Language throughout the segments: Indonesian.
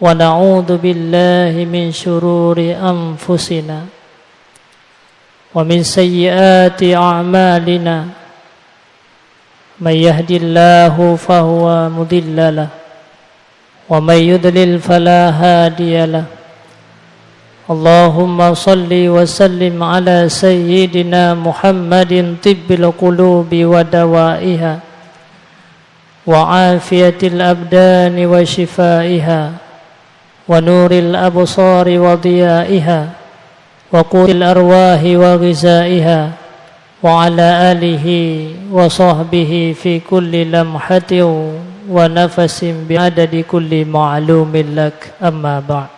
ونعوذ بالله من شرور أنفسنا ومن سيئات أعمالنا من يهد الله فهو مضل له ومن يضلل فلا هادي له اللهم صل وسلم على سيدنا محمد طب القلوب ودوائها وعافية الأبدان وشفائها ونور الأبصار وضيائها وقوت الأرواح وغذائها وعلى آله وصحبه في كل لمحة ونفس بعدد كل معلوم لك أما بعد.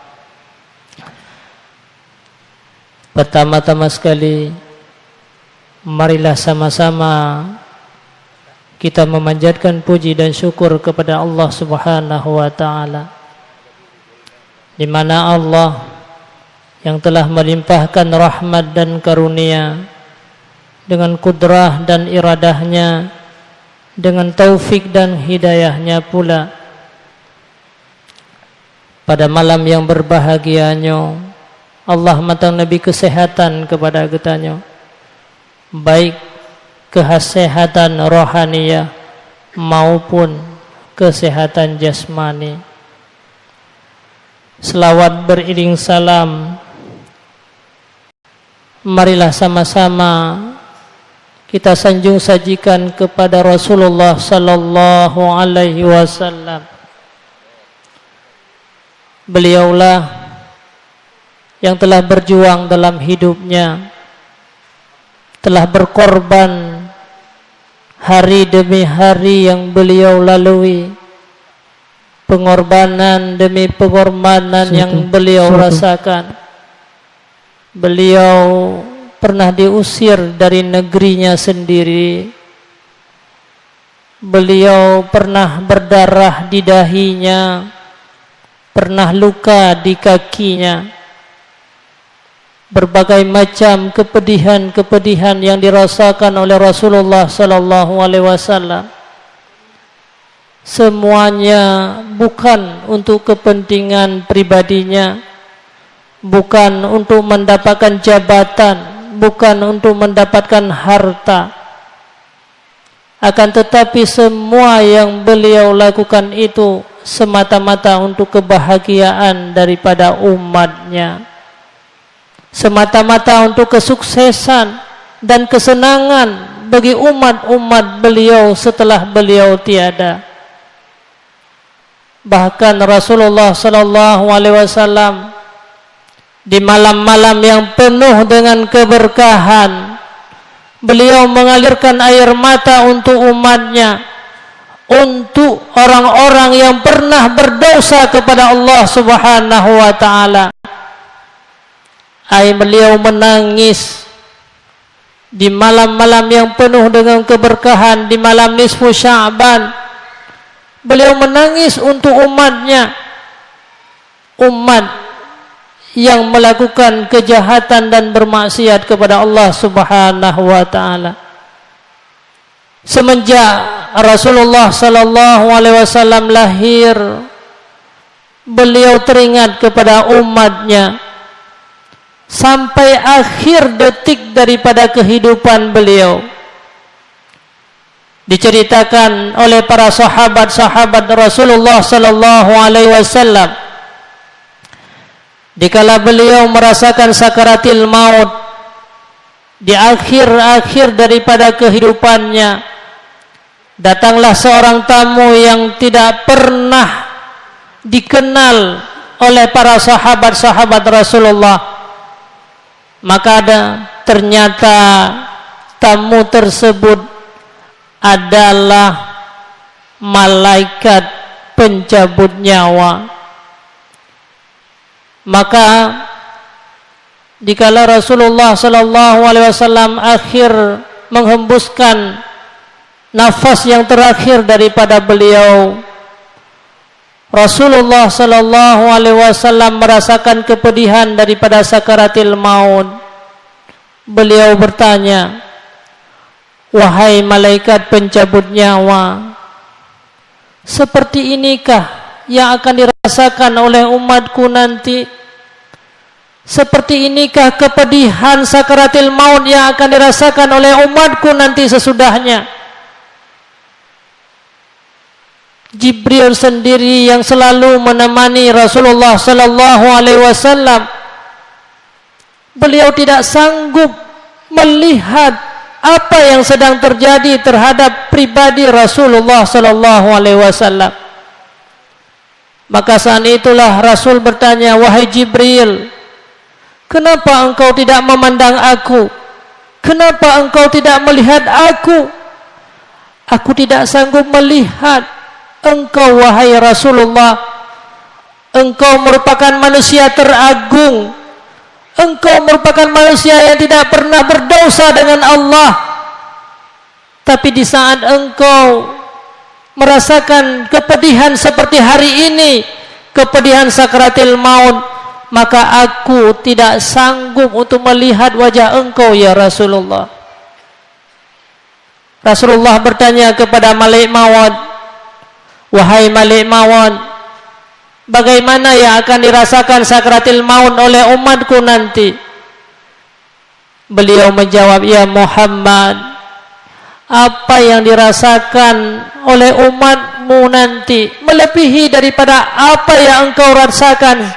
Pertama-tama sekali, marilah sama-sama kita memanjatkan puji dan syukur kepada Allah Subhanahu wa Ta'ala, di mana Allah yang telah melimpahkan rahmat dan karunia dengan kudrah dan iradahnya, dengan taufik dan hidayahnya pula, pada malam yang berbahagianya Allah matang Nabi kesehatan kepada kitanya, baik kesehatan rohaniyah maupun kesehatan jasmani. Selawat beriring salam, marilah sama-sama kita sanjung sajikan kepada Rasulullah sallallahu alaihi wasallam. Beliaulah yang telah berjuang dalam hidupnya, telah berkorban hari demi hari yang beliau lalui, pengorbanan demi pengorbanan yang beliau rasakan. Beliau pernah diusir dari negerinya sendiri. Beliau pernah berdarah di dahinya, pernah luka di kakinya. Berbagai macam kepedihan-kepedihan yang dirasakan oleh Rasulullah sallallahu alaihi wasallam, semuanya bukan untuk kepentingan pribadinya, bukan untuk mendapatkan jabatan, bukan untuk mendapatkan harta. Akan tetapi semua yang beliau lakukan itu semata-mata untuk kebahagiaan daripada umatnya, semata-mata untuk kesuksesan dan kesenangan bagi umat-umat beliau setelah beliau tiada. Bahkan Rasulullah sallallahu alaihi wasallam di malam-malam yang penuh dengan keberkahan, beliau mengalirkan air mata untuk umatnya, untuk orang-orang yang pernah berdosa kepada Allah Subhanahu wa Ta'ala. Beliau menangis di malam-malam yang penuh dengan keberkahan, di malam nisfu Sya'ban. Beliau menangis untuk umatnya, umat yang melakukan kejahatan dan bermaksiat kepada Allah Subhanahu wa Ta'ala. Semenjak Rasulullah sallallahu alaihi wasallam lahir, beliau teringat kepada umatnya sampai akhir detik daripada kehidupan beliau. Diceritakan oleh para sahabat-sahabat Rasulullah sallallahu alaihi wasallam, dikala beliau merasakan sakaratil maut, di akhir-akhir daripada kehidupannya, datanglah seorang tamu yang tidak pernah dikenal oleh para sahabat-sahabat Rasulullah. Maka ternyata tamu tersebut adalah malaikat pencabut nyawa. Maka dikala Rasulullah sallallahu alaihi wasallam akhir menghembuskan nafas yang terakhir daripada beliau, Rasulullah sallallahu alaihi wasallam merasakan kepedihan daripada sakaratil maut. Beliau bertanya, "Wahai malaikat pencabut nyawa, seperti inikah yang akan dirasakan oleh umatku nanti? Seperti inikah kepedihan sakaratil maut yang akan dirasakan oleh umatku nanti sesudahnya? Jibril sendiri yang selalu menemani Rasulullah sallallahu alaihi wasallam, beliau tidak sanggup melihat apa yang sedang terjadi terhadap pribadi Rasulullah sallallahu alaihi wasallam. Maka saat itulah Rasul bertanya, "Wahai Jibril, kenapa engkau tidak memandang aku? Kenapa engkau tidak melihat aku?" "Aku tidak sanggup melihat engkau, wahai Rasulullah. Engkau merupakan manusia teragung. Engkau merupakan manusia yang tidak pernah berdosa dengan Allah. Tapi di saat engkau merasakan kepedihan seperti hari ini, kepedihan sakaratil maut, maka aku tidak sanggup untuk melihat wajah engkau ya Rasulullah." Rasulullah bertanya kepada Malik Maut, "Wahai Malik Maut, bagaimana yang akan dirasakan sakaratil maut oleh umatku nanti?" Beliau menjawab, "Ya Muhammad, apa yang dirasakan oleh umatmu nanti melebihi daripada apa yang engkau rasakan.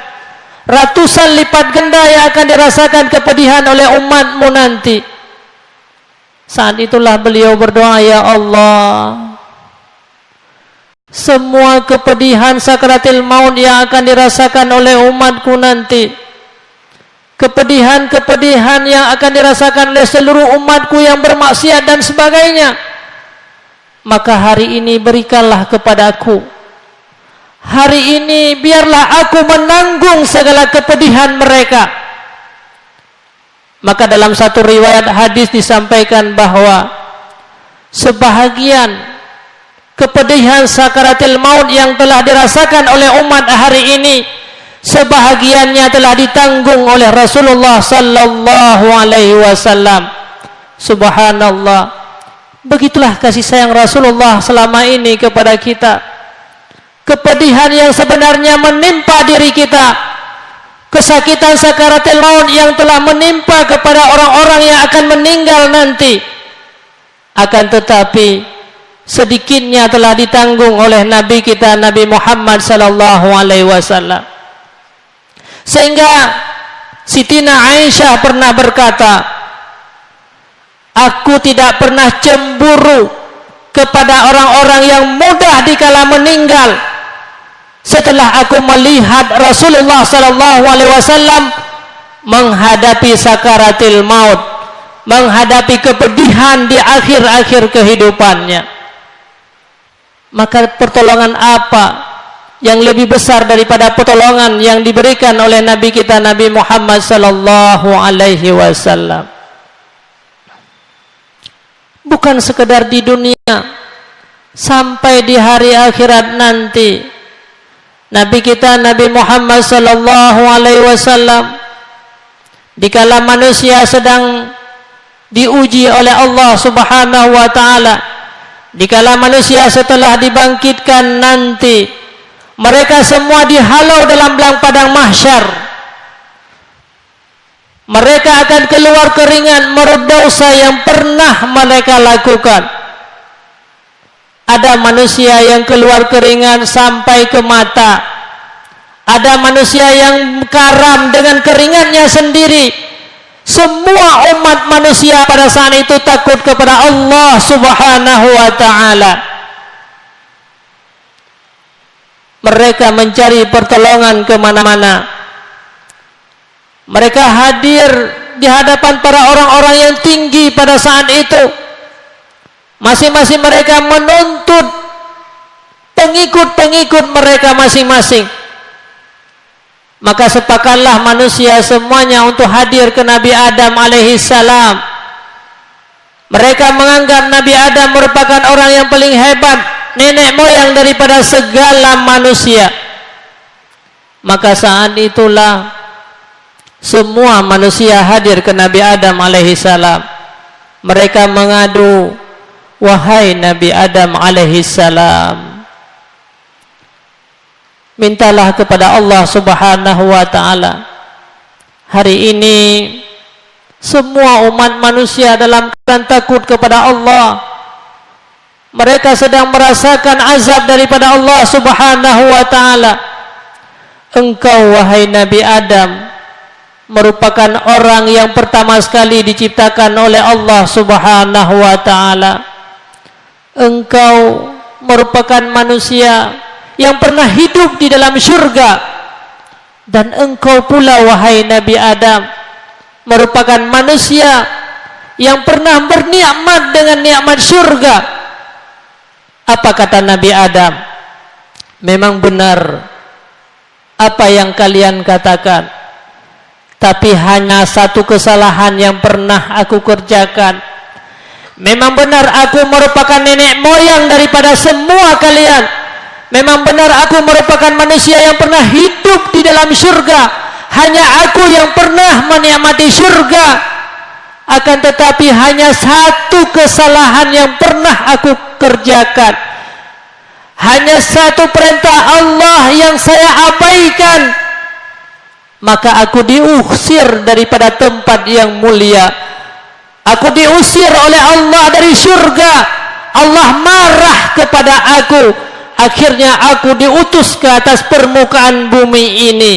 Ratusan lipat ganda yang akan dirasakan kepedihan oleh umatmu nanti." Saat itulah beliau berdoa, "Ya Allah, semua kepedihan sakaratil maut yang akan dirasakan oleh umatku nanti, kepedihan-kepedihan yang akan dirasakan oleh seluruh umatku yang bermaksiat dan sebagainya, maka hari ini berikanlah kepadaku. Hari ini biarlah aku menanggung segala kepedihan mereka." Maka dalam satu riwayat hadis disampaikan bahwa sebahagian kepedihan sakaratil maut yang telah dirasakan oleh umat hari ini, sebahagiannya telah ditanggung oleh Rasulullah sallallahu alaihi wasallam. Subhanallah. Begitulah kasih sayang Rasulullah selama ini kepada kita. Kepedihan yang sebenarnya menimpa diri kita, kesakitan sakaratil maut yang telah menimpa kepada orang-orang yang akan meninggal nanti, akan tetapi sedikitnya telah ditanggung oleh Nabi kita Nabi Muhammad sallallahu alaihi wasallam. Sehingga Sitina Aisyah pernah berkata, "Aku tidak pernah cemburu kepada orang-orang yang mudah dikala meninggal setelah aku melihat Rasulullah sallallahu alaihi wasallam menghadapi sakaratil maut, menghadapi kepedihan di akhir-akhir kehidupannya." Maka pertolongan apa yang lebih besar daripada pertolongan yang diberikan oleh Nabi kita Nabi Muhammad sallallahu alaihi wasallam? Bukan sekedar di dunia, sampai di hari akhirat nanti Nabi kita Nabi Muhammad sallallahu alaihi wasallam dikala manusia sedang diuji oleh Allah Subhanahu wa taala, dikala manusia setelah dibangkitkan nanti, mereka semua dihalau dalam padang mahsyar. Mereka akan keluar keringat menurut dosa yang pernah mereka lakukan. Ada manusia yang keluar keringat sampai ke mata. Ada manusia yang karam dengan keringatnya sendiri. Semua umat manusia pada saat itu takut kepada Allah Subhanahu wa ta'ala. Mereka mencari pertolongan kemana-mana. Mereka hadir di hadapan para orang-orang yang tinggi pada saat itu. Masing-masing mereka menuntut pengikut-pengikut mereka masing-masing. Maka sepakatlah manusia semuanya untuk hadir ke Nabi Adam alaihissalam. Mereka menganggap Nabi Adam merupakan orang yang paling hebat, nenek moyang daripada segala manusia. Maka saat itulah semua manusia hadir ke Nabi Adam alaihissalam. Mereka mengadu, "Wahai Nabi Adam alaihissalam, mintalah kepada Allah Subhanahu wa taala. Hari ini semua umat manusia dalam keadaan takut kepada Allah. Mereka sedang merasakan azab daripada Allah Subhanahu wa taala. Engkau wahai Nabi Adam merupakan orang yang pertama sekali diciptakan oleh Allah Subhanahu wa taala. Engkau merupakan manusia yang pernah hidup di dalam syurga, dan engkau pula wahai Nabi Adam merupakan manusia yang pernah bernikmat dengan nikmat syurga. Apa kata Nabi Adam? Memang benar apa yang kalian katakan, tapi hanya satu kesalahan yang pernah aku kerjakan. Memang benar aku merupakan nenek moyang daripada semua kalian. Memang benar aku merupakan manusia yang pernah hidup di dalam syurga. Hanya aku yang pernah menikmati syurga. Akan tetapi hanya satu kesalahan yang pernah aku kerjakan. Hanya satu perintah Allah yang saya abaikan. Maka aku diusir daripada tempat yang mulia. Aku diusir oleh Allah dari syurga. Allah marah kepada aku. Akhirnya aku diutus ke atas permukaan bumi ini.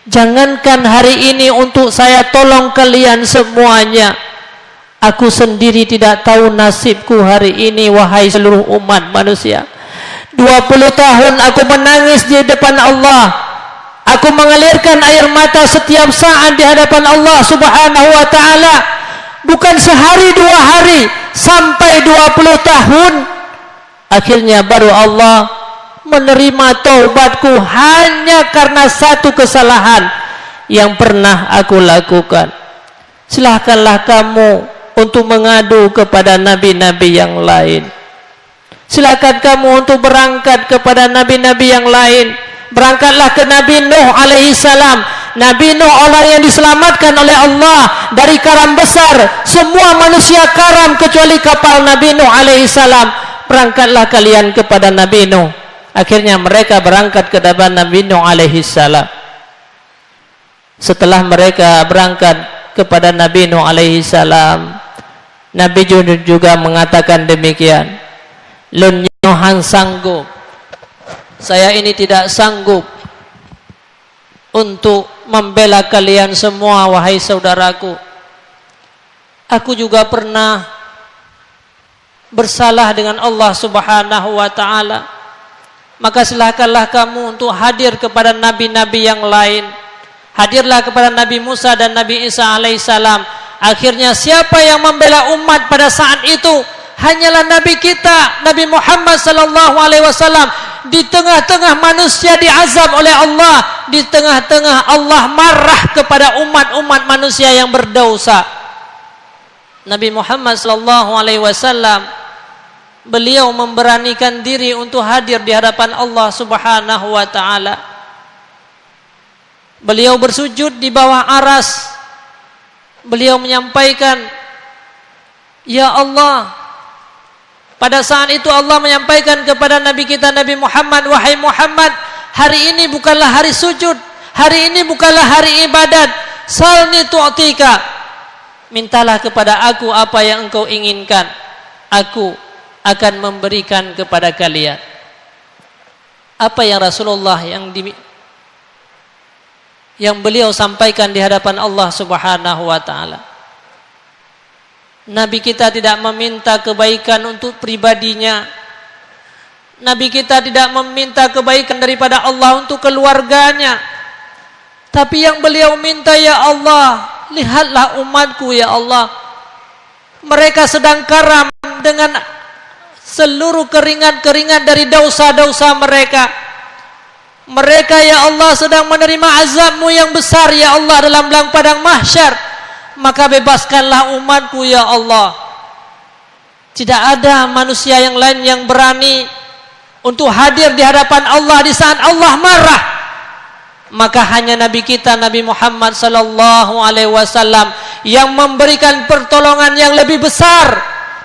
Jangankan hari ini untuk saya tolong kalian semuanya, aku sendiri tidak tahu nasibku hari ini wahai seluruh umat manusia. 20 tahun aku menangis di depan Allah. Aku mengalirkan air mata setiap saat di hadapan Allah Subhanahu wa taala. Bukan sehari 2 hari, sampai 20 tahun. Akhirnya baru Allah menerima taubatku hanya karena satu kesalahan yang pernah aku lakukan. Silahkanlah kamu untuk mengadu kepada nabi-nabi yang lain. Silakan kamu untuk berangkat kepada nabi-nabi yang lain. Berangkatlah ke Nabi Nuh alaihi salam. Nabi Nuh orang yang diselamatkan oleh Allah dari karam besar. Semua manusia karam kecuali kapal Nabi Nuh alaihi salam. Berangkatlah kalian kepada Nabi Nuh. Akhirnya mereka berangkat ke depan Nabi Nuh alaihi salam. Setelah mereka berangkat kepada Nabi Nuh alaihi salam, Nabi juga mengatakan demikian. Lun Nuhan sanggup. Saya ini tidak sanggup untuk membela kalian semua wahai saudaraku. Aku juga pernah bersalah dengan Allah Subhanahu wa taala. Maka silakanlah kamu untuk hadir kepada nabi-nabi yang lain. Hadirlah kepada Nabi Musa dan Nabi Isa alaihissalam. Akhirnya siapa yang membela umat pada saat itu? Hanyalah Nabi kita, Nabi Muhammad sallallahu alaihi wasallam. Di tengah-tengah manusia diazab oleh Allah, di tengah-tengah Allah marah kepada umat-umat manusia yang berdosa. Nabi Muhammad sallallahu alaihi wasallam, beliau memberanikan diri untuk hadir di hadapan Allah Subhanahu wa taala. Beliau bersujud di bawah aras. Beliau menyampaikan, "Ya Allah." Pada saat itu Allah menyampaikan kepada Nabi kita Nabi Muhammad, "Wahai Muhammad, hari ini bukanlah hari sujud, hari ini bukanlah hari ibadat. Salni tu'tika. Mintalah kepada aku apa yang engkau inginkan. Aku akan memberikan kepada kalian." Apa yang Rasulullah yang beliau sampaikan di hadapan Allah Subhanahu wa taala. Nabi kita tidak meminta kebaikan untuk pribadinya. Nabi kita tidak meminta kebaikan daripada Allah untuk keluarganya. Tapi yang beliau minta, "Ya Allah, lihatlah umatku ya Allah. Mereka sedang karam dengan seluruh keringat-keringat dari dosa-dosa mereka. Mereka ya Allah sedang menerima azab-Mu yang besar ya Allah dalam padang mahsyar. Maka bebaskanlah umatku ya Allah." Tidak ada manusia yang lain yang berani untuk hadir di hadapan Allah di saat Allah marah. Maka hanya Nabi kita Nabi Muhammad sallallahu alaihi wasallam yang memberikan pertolongan yang lebih besar.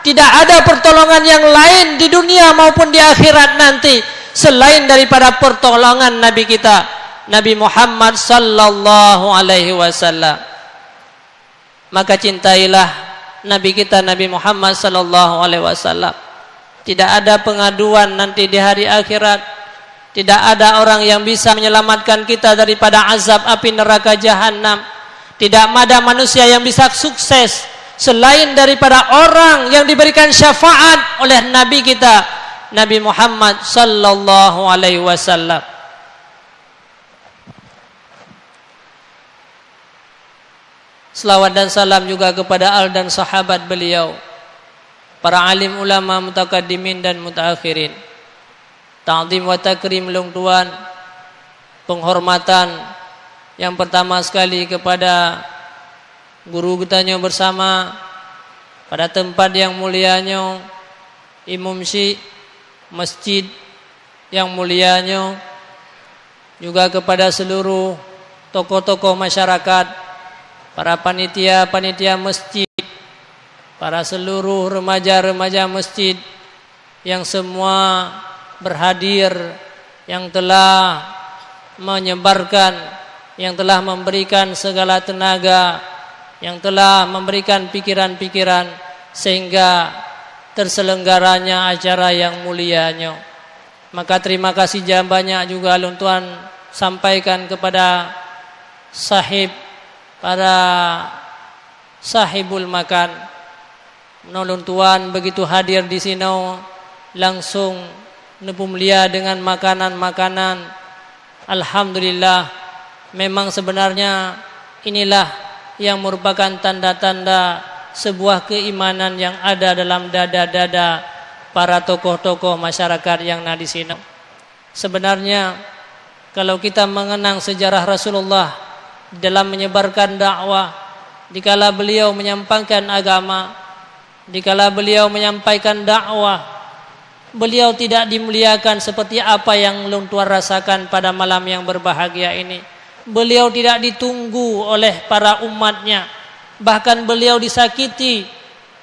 Tidak ada pertolongan yang lain di dunia maupun di akhirat nanti selain daripada pertolongan Nabi kita Nabi Muhammad sallallahu alaihi wasallam. Maka cintailah Nabi kita Nabi Muhammad sallallahu alaihi wasallam. Tidak ada pengaduan nanti di hari akhirat. Tidak ada orang yang bisa menyelamatkan kita daripada azab api neraka jahanam. Tidak ada manusia yang bisa sukses selain daripada orang yang diberikan syafaat oleh Nabi kita Nabi Muhammad sallallahu alaihi wasallam. Selawat dan salam juga kepada al dan sahabat beliau, para alim ulama mutakaddimin dan mutaakhirin. Ta'zim wa takrim long tuan, penghormatan yang pertama sekali kepada guru kitanya bersama pada tempat yang mulianya, imam syekh masjid yang mulianya, juga kepada seluruh tokoh-tokoh masyarakat, para panitia-panitia masjid, para seluruh remaja-remaja masjid yang semua berhadir, yang telah menyebarkan, yang telah memberikan segala tenaga, yang telah memberikan pikiran-pikiran sehingga terselenggaranya acara yang mulianya. Maka terima kasih banyak juga Lun Tuan sampaikan kepada para sahibul makan. Nolong Tuan begitu hadir di sini langsung nepu mulia dengan makanan-makanan. Alhamdulillah, memang sebenarnya inilah yang merupakan tanda-tanda sebuah keimanan yang ada dalam dada-dada para tokoh-tokoh masyarakat yang ada di sini. Sebenarnya kalau kita mengenang sejarah Rasulullah dalam menyebarkan dakwah, dikala beliau menyampaikan agama, dikala beliau menyampaikan dakwah, beliau tidak dimuliakan seperti apa yang Lung Tuan rasakan pada malam yang berbahagia ini. Beliau tidak ditunggu oleh para umatnya, bahkan beliau disakiti.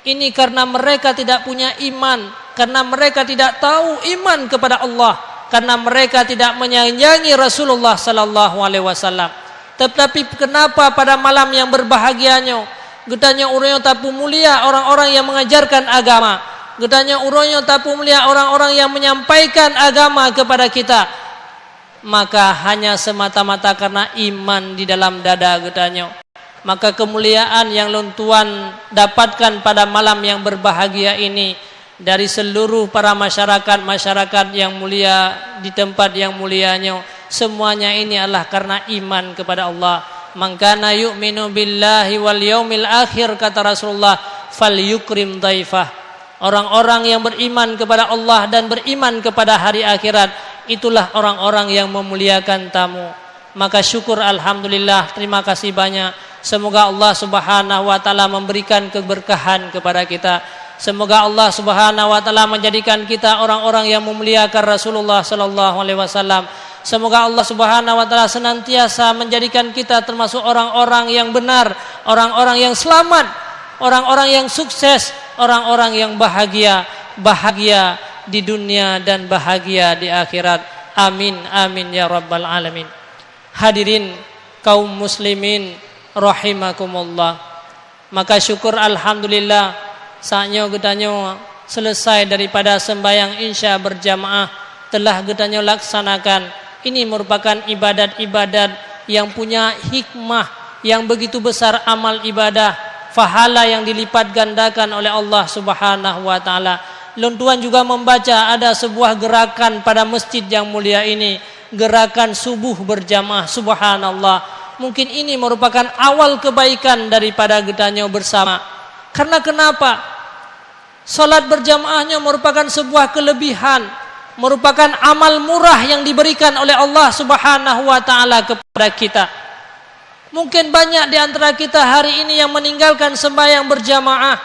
Ini karena mereka tidak punya iman, karena mereka tidak tahu iman kepada Allah, karena mereka tidak menyayangi Rasulullah sallallahu alaihi wasallam. Tetapi kenapa pada malam yang berbahagianya getanya urang tapu mulia orang-orang yang mengajarkan agama, getanya urang tapu mulia orang-orang yang menyampaikan agama kepada kita, maka hanya semata-mata karena iman di dalam dada getanya. Maka kemuliaan yang Lun Tuan dapatkan pada malam yang berbahagia ini dari seluruh para masyarakat yang mulia di tempat yang mulianya, semuanya ini adalah karena iman kepada Allah. Man kana yu'minu billahi wal yaumil akhir, kata Rasulullah, falyukrim dhaifah. Orang-orang yang beriman kepada Allah dan beriman kepada hari akhirat, itulah orang-orang yang memuliakan tamu. Maka syukur alhamdulillah, terima kasih banyak. Semoga Allah Subhanahu wa taala memberikan keberkahan kepada kita. Semoga Allah Subhanahu wa taala menjadikan kita orang-orang yang memuliakan Rasulullah sallallahu alaihi wasallam. Semoga Allah Subhanahu wa taala senantiasa menjadikan kita termasuk orang-orang yang benar, orang-orang yang selamat, orang-orang yang sukses, orang-orang yang bahagia di dunia dan bahagia di akhirat. Amin amin ya rabbal alamin. Hadirin kaum muslimin rahimakumullah. Maka syukur alhamdulillah saatnya getanyo selesai daripada sembahyang Isya berjamaah telah getanyo laksanakan. Ini merupakan ibadat-ibadat yang punya hikmah yang begitu besar, amal ibadah, pahala yang dilipat gandakan oleh Allah Subhanahu wa taala. Lun Tuan juga membaca ada sebuah gerakan pada masjid yang mulia ini, gerakan subuh berjamaah. Subhanallah, mungkin ini merupakan awal kebaikan daripada getanyo bersama. Karena kenapa? Salat berjamaahnya merupakan sebuah kelebihan, merupakan amal murah yang diberikan oleh Allah Subhanahu wa taala kepada kita. Mungkin banyak di antara kita hari ini yang meninggalkan sembahyang berjamaah.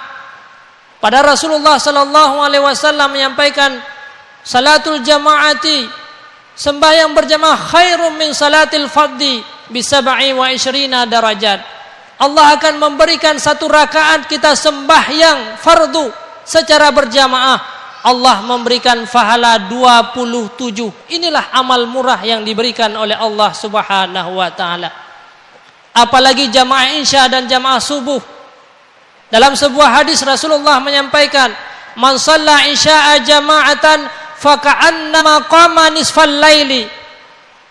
Pada Rasulullah sallallahu alaihi wasallam menyampaikan salatul jamaati, sembahyang berjamaah khairum min salatil fardhi bi 27 darajat. Allah akan memberikan satu rakaat kita sembahyang fardu secara berjamaah Allah memberikan pahala 27. Inilah amal murah yang diberikan oleh Allah Subhanahu wa taala. Apalagi jamaah Isya dan jamaah subuh. Dalam sebuah hadis Rasulullah menyampaikan, "Man shalla isya'a jama'atan faka'annama qama nisfal laili,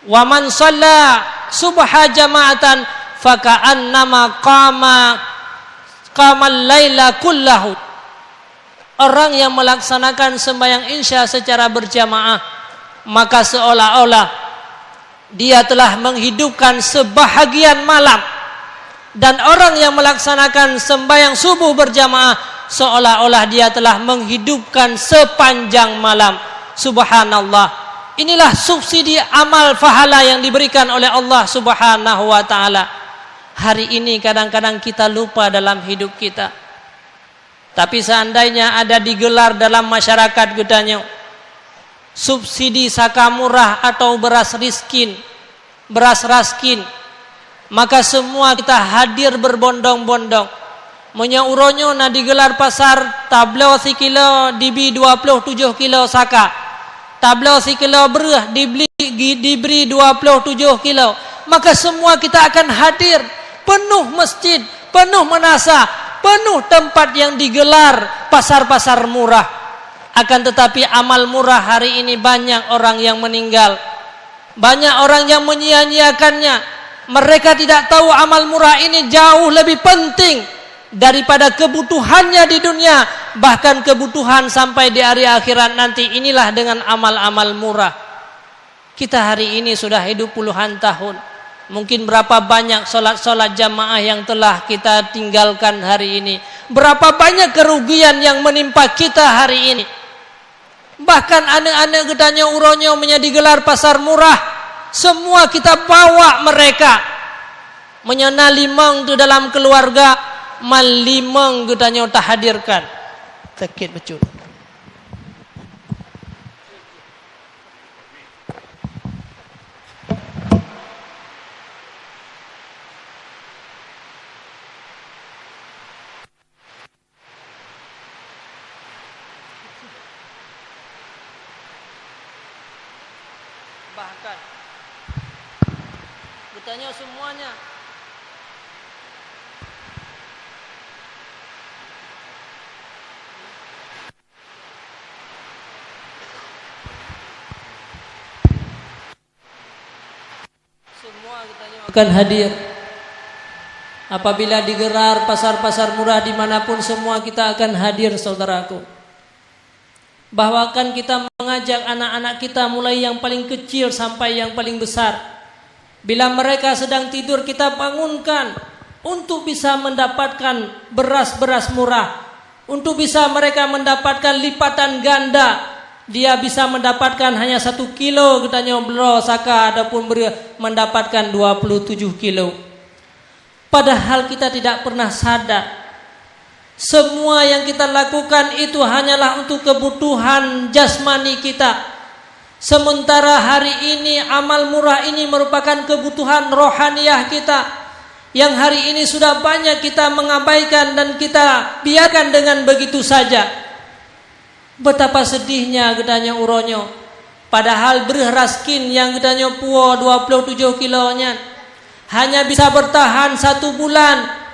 wa man shalla subha jama'atan faka'annama qamal laila kullahu." Orang yang melaksanakan sembahyang Isya secara berjamaah, maka seolah-olah dia telah menghidupkan sebahagian malam. Dan orang yang melaksanakan sembahyang subuh berjamaah, seolah-olah dia telah menghidupkan sepanjang malam. Subhanallah. Inilah subsidi amal pahala yang diberikan oleh Allah Subhanahu wa taala. Hari ini kadang-kadang kita lupa dalam hidup kita. Tapi seandainya ada digelar dalam masyarakat Gedanyo subsidi saka murah atau beras raskin, maka semua kita hadir berbondong-bondong. Menyauronyo na digelar pasar tablao sikilo diberi 27 kilo saka. Tablao sikilo beruh diberi 27 kilo. Maka semua kita akan hadir, penuh masjid, penuh menasa, penuh tempat yang digelar pasar-pasar murah. Akan tetapi amal murah hari ini banyak orang yang meninggal. Banyak orang yang menyia-nyiakannya. Mereka tidak tahu amal murah ini jauh lebih penting daripada kebutuhannya di dunia, bahkan kebutuhan sampai di hari akhirat nanti. Inilah dengan amal-amal murah. Kita hari ini sudah hidup puluhan tahun. Mungkin berapa banyak solat-solat jamaah yang telah kita tinggalkan hari ini. Berapa banyak kerugian yang menimpa kita hari ini. Bahkan anak-anak Gedanyo Uronyo menjadi gelar pasar murah. Semua kita bawa mereka. Menyana limang tu dalam keluarga, mal limang Gedanyo tak hadirkan. Sakit betul. Bahkan bertanya semuanya akan hadir apabila digelar pasar-pasar murah dimanapun. Semua kita akan hadir, saudaraku. Bahwakan kita mengajak anak-anak kita mulai yang paling kecil sampai yang paling besar. Bila mereka sedang tidur, kita bangunkan untuk bisa mendapatkan beras-beras murah, untuk bisa mereka mendapatkan lipatan ganda. Dia bisa mendapatkan hanya 1 kilo katanya bro saka, adapun mendapatkan 27 kilo. Padahal kita tidak pernah sadar semua yang kita lakukan itu hanyalah untuk kebutuhan jasmani kita. Sementara hari ini amal murah ini merupakan kebutuhan rohaniyah kita, yang hari ini sudah banyak kita mengabaikan dan kita biarkan dengan begitu saja. Betapa sedihnya Gedanyo Uronyo. Padahal beras raskin yang Gedanyo puo 27 kilonya hanya bisa bertahan 1 bulan.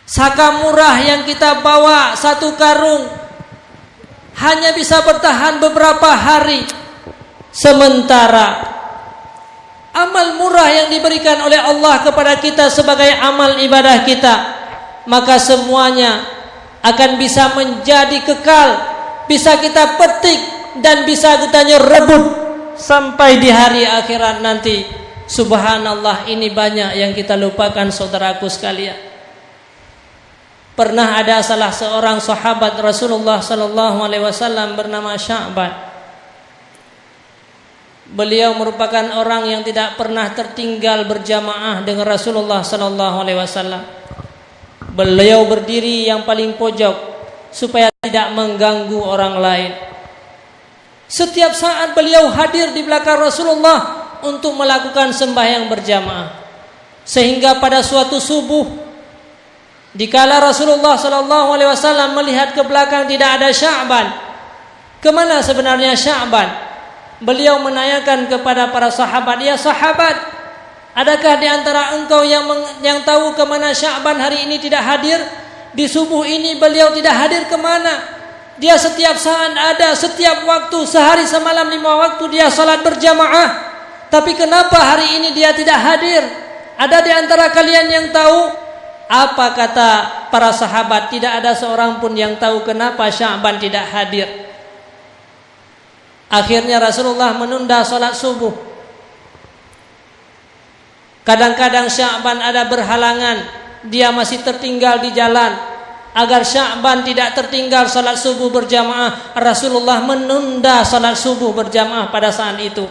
Saka murah yang kita bawa 1 karung hanya bisa bertahan beberapa hari. Sementara amal murah yang diberikan oleh Allah kepada kita sebagai amal ibadah kita, maka semuanya akan bisa menjadi kekal, bisa kita petik dan bisa kita rebut sampai di hari akhirat nanti. Subhanallah, ini banyak yang kita lupakan, saudaraku sekalian. Pernah ada salah seorang sahabat Rasulullah sallallahu alaihi wasallam bernama Sya'ban. Beliau merupakan orang yang tidak pernah tertinggal berjamaah dengan Rasulullah sallallahu alaihi wasallam. Beliau berdiri yang paling pojok supaya tidak mengganggu orang lain. Setiap saat beliau hadir di belakang Rasulullah untuk melakukan sembahyang berjamaah. Sehingga pada suatu subuh, dikala Rasulullah sallallahu alaihi wasallam melihat ke belakang tidak ada Sya'ban, Kemana sebenarnya Sya'ban? Beliau menanyakan kepada para sahabat, ya sahabat, adakah di antara engkau yang tahu kemana Sya'ban hari ini tidak hadir? Di subuh ini beliau tidak hadir kemana? Dia setiap saat ada, setiap waktu, sehari semalam 5 waktu dia salat berjamaah. Tapi kenapa hari ini dia tidak hadir? Ada di antara kalian yang tahu? Apa kata para sahabat? Tidak ada seorang pun yang tahu kenapa Sya'ban tidak hadir. Akhirnya Rasulullah menunda salat subuh. Kadang-kadang Sya'ban ada berhalangan, dia masih tertinggal di jalan. Agar Sya'ban tidak tertinggal salat subuh berjamaah, Rasulullah menunda salat subuh berjamaah pada saat itu.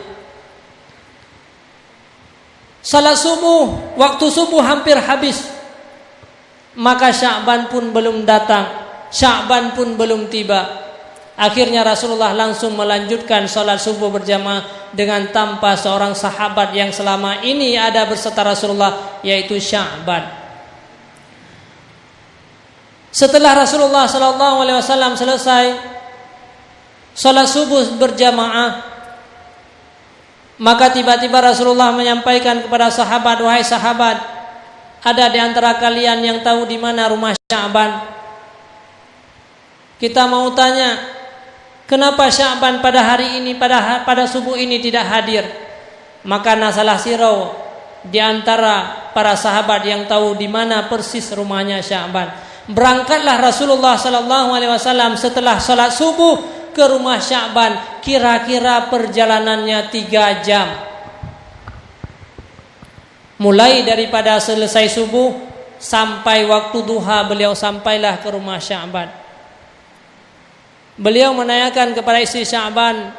Salat subuh, waktu subuh hampir habis, maka Sya'ban pun belum datang, Sya'ban pun belum tiba. Akhirnya Rasulullah langsung melanjutkan salat subuh berjamaah dengan tanpa seorang sahabat yang selama ini ada berserta Rasulullah, yaitu Sya'ban. Setelah Rasulullah SAW selesai salat subuh berjamaah, maka tiba-tiba Rasulullah menyampaikan kepada sahabat, wahai sahabat, ada di antara kalian yang tahu di mana rumah Sya'ban? Kita mau tanya, kenapa Sya'ban pada hari ini, pada subuh ini tidak hadir? Maka nasalah sirau di antara para sahabat yang tahu di mana persis rumahnya Sya'ban. Berangkatlah Rasulullah SAW setelah salat subuh ke rumah Sya'ban. Kira-kira perjalanannya 3 jam. Mulai daripada selesai subuh sampai waktu duha, beliau sampailah ke rumah Sya'ban. Beliau menanyakan kepada istri Sya'ban,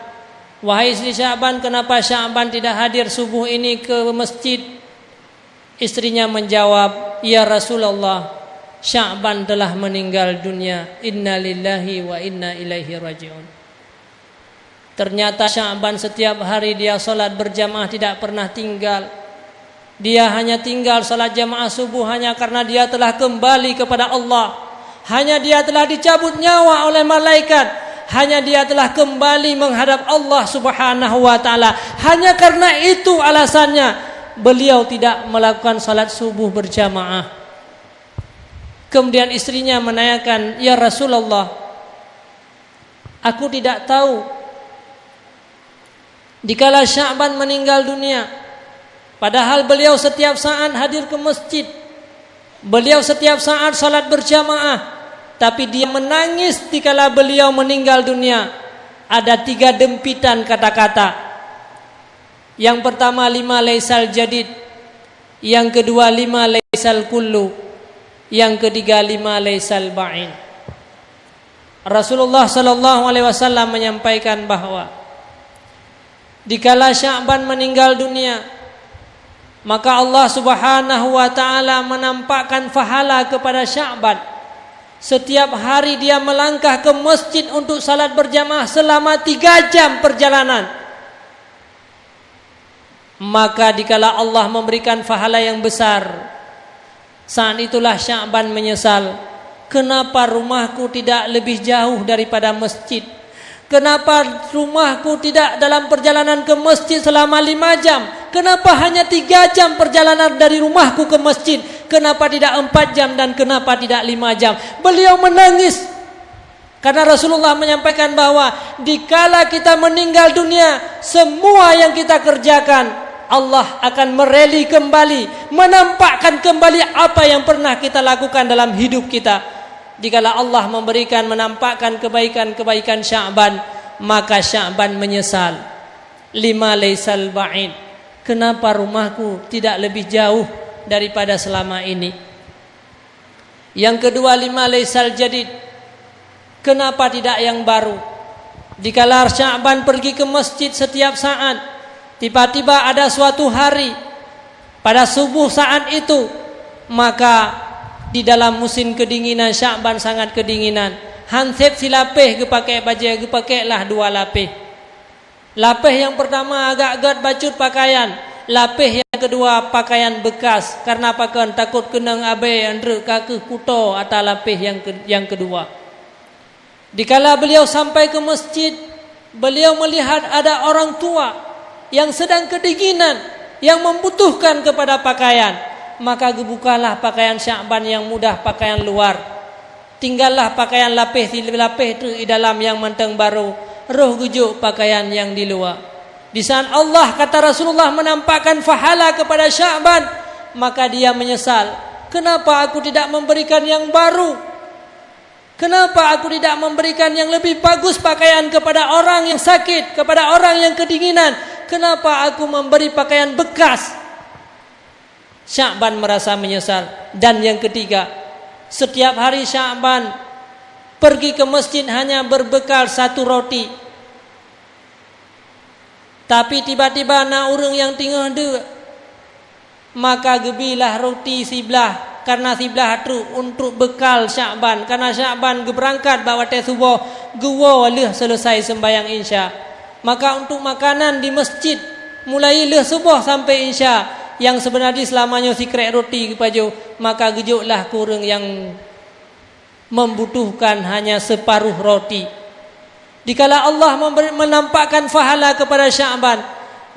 wahai istri Sya'ban, kenapa Sya'ban tidak hadir subuh ini ke masjid? Istrinya menjawab, ya Rasulullah, Sya'ban telah meninggal dunia. Inna lillahi wa inna ilaihi raji'un. Ternyata Sya'ban setiap hari dia salat berjamaah tidak pernah tinggal. Dia hanya tinggal salat jamaah subuh hanya karena dia telah kembali kepada Allah. Hanya dia telah dicabut nyawa oleh malaikat. Hanya dia telah kembali menghadap Allah Subhanahu wa ta'ala. Hanya karena itu alasannya beliau tidak melakukan salat subuh berjamaah. Kemudian istrinya menanyakan, ya Rasulullah, aku tidak tahu dikala Sya'ban meninggal dunia, padahal beliau setiap saat hadir ke masjid, beliau setiap saat salat berjamaah, tapi dia menangis dikala beliau meninggal dunia. Ada 3 dempitan kata-kata. Yang pertama, 5 laisal jadid. Yang kedua, 5 laisal kullu. Yang ketiga, 5 laisal ba'in. Rasulullah SAW menyampaikan bahwa dikala Sya'ban meninggal dunia, maka Allah Subhanahu wa ta'ala menampakkan pahala kepada Sya'ban. Setiap hari dia melangkah ke masjid untuk salat berjamaah selama 3 jam perjalanan. Maka dikala Allah memberikan pahala yang besar, saat itulah Sya'ban menyesal. Kenapa rumahku tidak lebih jauh daripada masjid? Kenapa rumahku tidak dalam perjalanan ke masjid selama 5 jam? Kenapa hanya 3 jam perjalanan dari rumahku ke masjid? Kenapa tidak 4 jam dan kenapa tidak 5 jam? Beliau menangis. Karena Rasulullah menyampaikan bahwa dikala kita meninggal dunia, semua yang kita kerjakan Allah akan mereli kembali, menampakkan kembali apa yang pernah kita lakukan dalam hidup kita. Dikala Allah memberikan, menampakkan kebaikan-kebaikan Sya'ban, maka Sya'ban menyesal. 5 laisal ba'id. Kenapa rumahku tidak lebih jauh daripada selama ini? Yang kedua, 5 laisal jadid. Kenapa tidak yang baru? Dikala Sya'ban pergi ke masjid setiap saat, tiba-tiba ada suatu hari pada subuh saat itu, maka di dalam musim kedinginan, Sya'ban sangat kedinginan, hansip si lapih kepakai baju, kepakailah 2 lapih. Lapih yang pertama agak bacut pakaian, lapih yang kedua pakaian bekas, karena pakaian takut kena abai andre kaki kuto atau lapih yang kedua. Dikala beliau sampai ke masjid, beliau melihat ada orang tua yang sedang kedinginan, yang membutuhkan kepada pakaian. Maka gebukalah pakaian Sya'ban yang mudah, pakaian luar. Tinggallah pakaian lapis itu di dalam yang menteng baru. Roh gujuk pakaian yang di luar. Di saat Allah, kata Rasulullah, menampakkan fahala kepada Sya'ban, maka dia menyesal. Kenapa aku tidak memberikan yang baru? Kenapa aku tidak memberikan yang lebih bagus pakaian kepada orang yang sakit, kepada orang yang kedinginan? Kenapa aku memberi pakaian bekas? Sya'ban merasa menyesal. Dan yang ketiga, setiap hari Sya'ban pergi ke masjid hanya berbekal 1 roti. Tapi tiba-tiba na urang yang tinggal dua, maka gebilah roti sebelah. Karena sebelah tu untuk bekal Sya'ban. Karena Sya'ban berangkat bawa teh subuh, gewa leh selesai sembahyang Isya. Maka untuk makanan di masjid mulai leh subuh sampai Isya, yang sebenarnya selamanya sikrek roti kepada, maka gejuklah kurang yang membutuhkan hanya separuh roti. Dikala Allah menampakkan fahala kepada Sya'ban,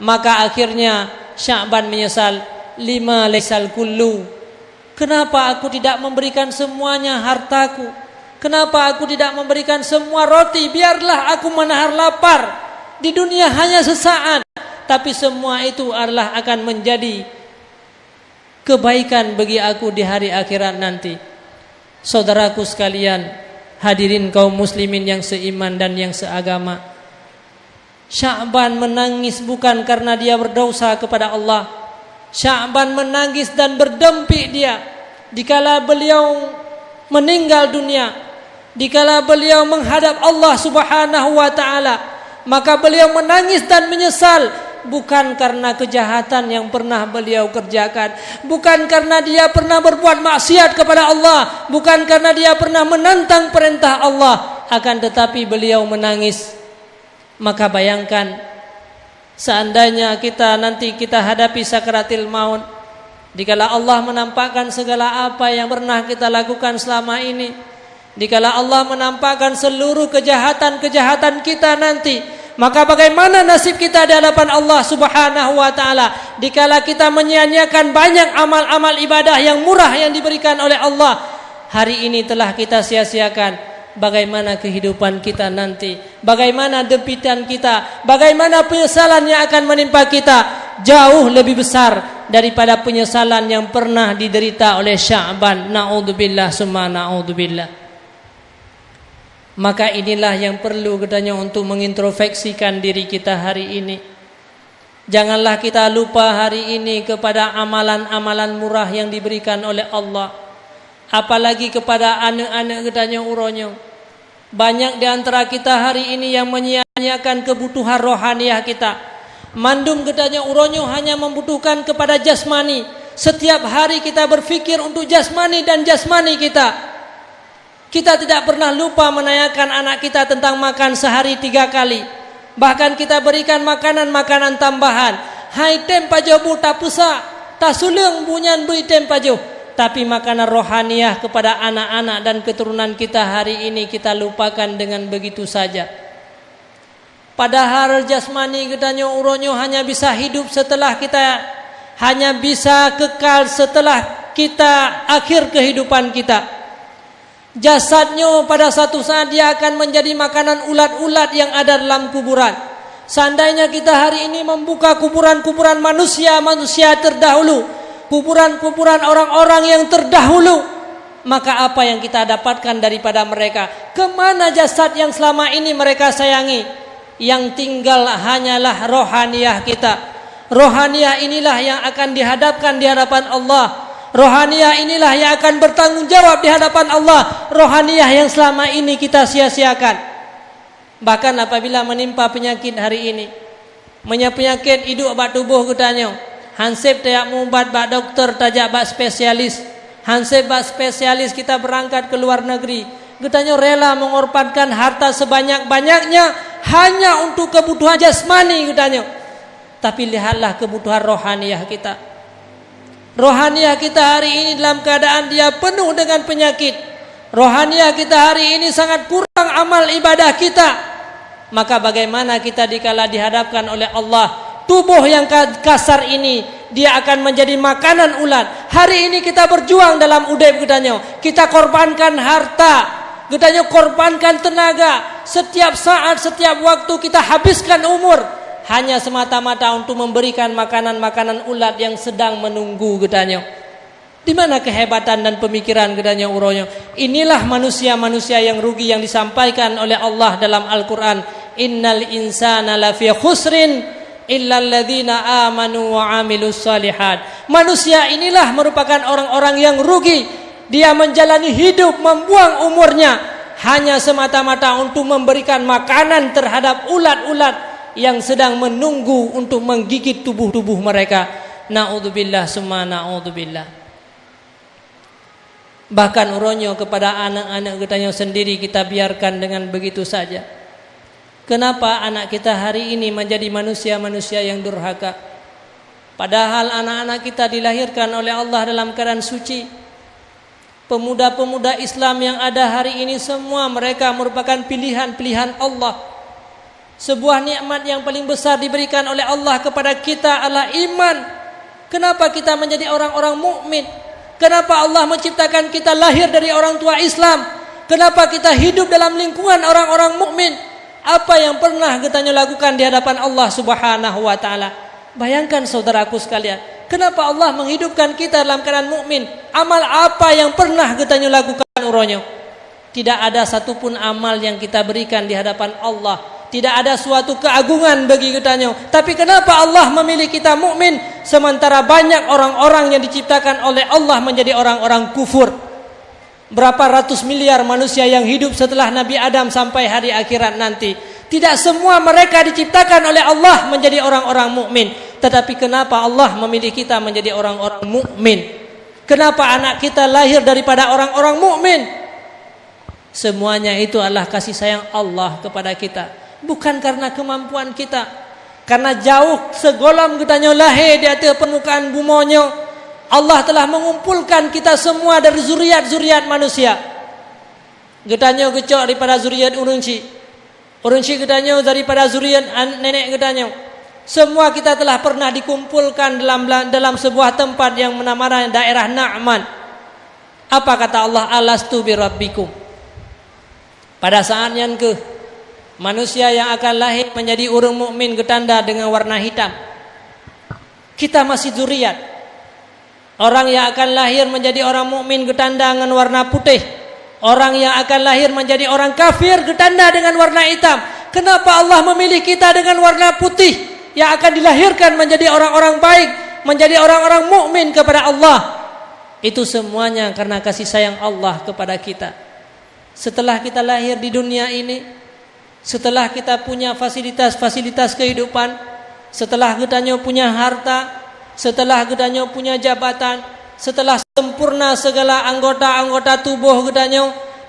maka akhirnya Sya'ban menyesal. 5 laisal kullu. Kenapa aku tidak memberikan semuanya hartaku? Kenapa aku tidak memberikan semua roti? Biarlah aku menahan lapar di dunia hanya sesaat, tapi semua itu adalah akan menjadi kebaikan bagi aku di hari akhirat nanti. Saudaraku sekalian, hadirin kaum muslimin yang seiman dan yang seagama, Sya'ban menangis bukan karena dia berdosa kepada Allah. Sya'ban menangis dan berdempik dia dikala beliau meninggal dunia, dikala beliau menghadap Allah Subhanahu wa taala, maka beliau menangis dan menyesal, bukan karena kejahatan yang pernah beliau kerjakan, bukan karena dia pernah berbuat maksiat kepada Allah, bukan karena dia pernah menentang perintah Allah, akan tetapi beliau menangis. Maka bayangkan, seandainya nanti kita hadapi sakaratil maut, dikala Allah menampakkan segala apa yang pernah kita lakukan selama ini, dikala Allah menampakkan seluruh kejahatan-kejahatan kita nanti, maka bagaimana nasib kita di hadapan Allah Subhanahu wa taala? Dikala kita menyia-nyiakan banyak amal-amal ibadah yang murah yang diberikan oleh Allah, hari ini telah kita sia-siakan. Bagaimana kehidupan kita nanti? Bagaimana dempitan kita? Bagaimana penyesalan yang akan menimpa kita? Jauh lebih besar daripada penyesalan yang pernah diderita oleh Sya'ban. Na'udzubillah summa na'udzubillah. Maka inilah yang perlu katanya untuk mengintrospeksikan diri kita hari ini. Janganlah kita lupa hari ini kepada amalan-amalan murah yang diberikan oleh Allah. Apalagi kepada anak-anak katanya uronyo. Banyak di antara kita hari ini yang menyia-nyiakan kebutuhan rohaniah kita. Mandum katanya uronyo hanya membutuhkan kepada jasmani. Setiap hari kita berfikir untuk jasmani dan jasmani kita. Kita tidak pernah lupa menanyakan anak kita tentang makan sehari 3 kali. Bahkan kita berikan makanan-makanan tambahan. Hai tem pajobu tak pusa, tak sulung bunyan bui tem pajoh. Tapi makanan rohaniah kepada anak-anak dan keturunan kita hari ini kita lupakan dengan begitu saja. Padahal jasmani katanya uronyo hanya bisa hidup setelah kita, hanya bisa kekal setelah kita akhir kehidupan kita. Jasadnya pada satu saat dia akan menjadi makanan ulat-ulat yang ada dalam kuburan. Seandainya kita hari ini membuka kuburan-kuburan manusia terdahulu, kuburan-kuburan orang-orang yang terdahulu, maka apa yang kita dapatkan daripada mereka? Kemana jasad yang selama ini mereka sayangi? Yang tinggal hanyalah rohaniah kita. Rohaniah inilah yang akan dihadapkan di hadapan Allah. Rohaniah inilah yang akan bertanggung jawab di hadapan Allah. Rohaniah yang selama ini kita sia-siakan. Bahkan apabila menimpa penyakit hari ini, penyakit hidup bak tubuh katanya, hansip tayak mubat bak dokter tajak bak spesialis. Hansip bak spesialis kita berangkat ke luar negeri. Katanya rela mengorbankan harta sebanyak-banyaknya hanya untuk kebutuhan jasmani katanya. Tapi lihatlah kebutuhan rohaniah kita. Rohaniah kita hari ini dalam keadaan dia penuh dengan penyakit. rohaniah kita hari ini sangat kurang amal ibadah kita, maka bagaimana kita dikala dihadapkan oleh Allah, tubuh yang kasar ini dia akan menjadi makanan ulat. Hari ini kita berjuang dalam udep gedanyo, kita korbankan harta gedanyo, korbankan tenaga, setiap saat, setiap waktu kita habiskan umur hanya semata-mata untuk memberikan makanan-makanan ulat yang sedang menunggu gedanyo. Di mana kehebatan dan pemikiran gedanyo uronyo? Inilah manusia-manusia yang rugi yang disampaikan oleh Allah dalam Al-Quran. Innal insana lafi khusrin illal ladzina amanu wa amilus salihat. Manusia inilah merupakan orang-orang yang rugi. Dia menjalani hidup, membuang umurnya hanya semata-mata untuk memberikan makanan terhadap ulat-ulat yang sedang menunggu untuk menggigit tubuh-tubuh mereka. Na'udzubillah summa na'udzubillah. Bahkan uronyo kepada anak-anak kita sendiri kita biarkan dengan begitu saja. Kenapa anak kita hari ini menjadi manusia-manusia yang durhaka? Padahal anak-anak kita dilahirkan oleh Allah dalam keadaan suci. Pemuda-pemuda Islam yang ada hari ini semua mereka merupakan pilihan-pilihan Allah. Sebuah nikmat yang paling besar diberikan oleh Allah kepada kita adalah iman. Kenapa kita menjadi orang-orang mukmin? Kenapa Allah menciptakan kita lahir dari orang tua Islam? Kenapa kita hidup dalam lingkungan orang-orang mukmin? Apa yang pernah kita lakukan di hadapan Allah Subhanahu wa taala? Bayangkan saudaraku sekalian, kenapa Allah menghidupkan kita dalam keadaan mukmin? Amal apa yang pernah kita lakukan uronyo? Tidak ada satupun amal yang kita berikan di hadapan Allah. Tidak ada suatu keagungan bagi kitanya. Tapi kenapa Allah memilih kita mukmin sementara banyak orang-orang yang diciptakan oleh Allah menjadi orang-orang kufur? Berapa ratus miliar manusia yang hidup setelah Nabi Adam sampai hari akhirat nanti. Tidak semua mereka diciptakan oleh Allah menjadi orang-orang mukmin. Tetapi kenapa Allah memilih kita menjadi orang-orang mukmin? Kenapa anak kita lahir daripada orang-orang mukmin? Semuanya itu adalah kasih sayang Allah kepada kita. Bukan karena kemampuan kita. Karena jauh segolong kita lahir di atas permukaan bumonyo, Allah telah mengumpulkan kita semua dari zuriat-zuriat manusia. Gedanyo gecok daripada zuriat urunci. Urunci gedanyo daripada zuriat nenek gedanyo. Semua kita telah pernah dikumpulkan dalam sebuah tempat yang menamakan daerah Na'man. Apa kata Allah? Alastu birabbikum. Pada saat yang manusia yang akan lahir menjadi urung mukmin getanda dengan warna hitam. Kita masih zuriat. Orang yang akan lahir menjadi orang mukmin getanda dengan warna putih. Orang yang akan lahir menjadi orang kafir getanda dengan warna hitam. Kenapa Allah memilih kita dengan warna putih yang akan dilahirkan menjadi orang-orang baik, menjadi orang-orang mukmin kepada Allah? Itu semuanya karena kasih sayang Allah kepada kita. Setelah kita lahir di dunia ini, setelah kita punya fasilitas-fasilitas kehidupan, setelah kita punya harta, setelah kita punya jabatan, setelah sempurna segala anggota-anggota tubuh kita,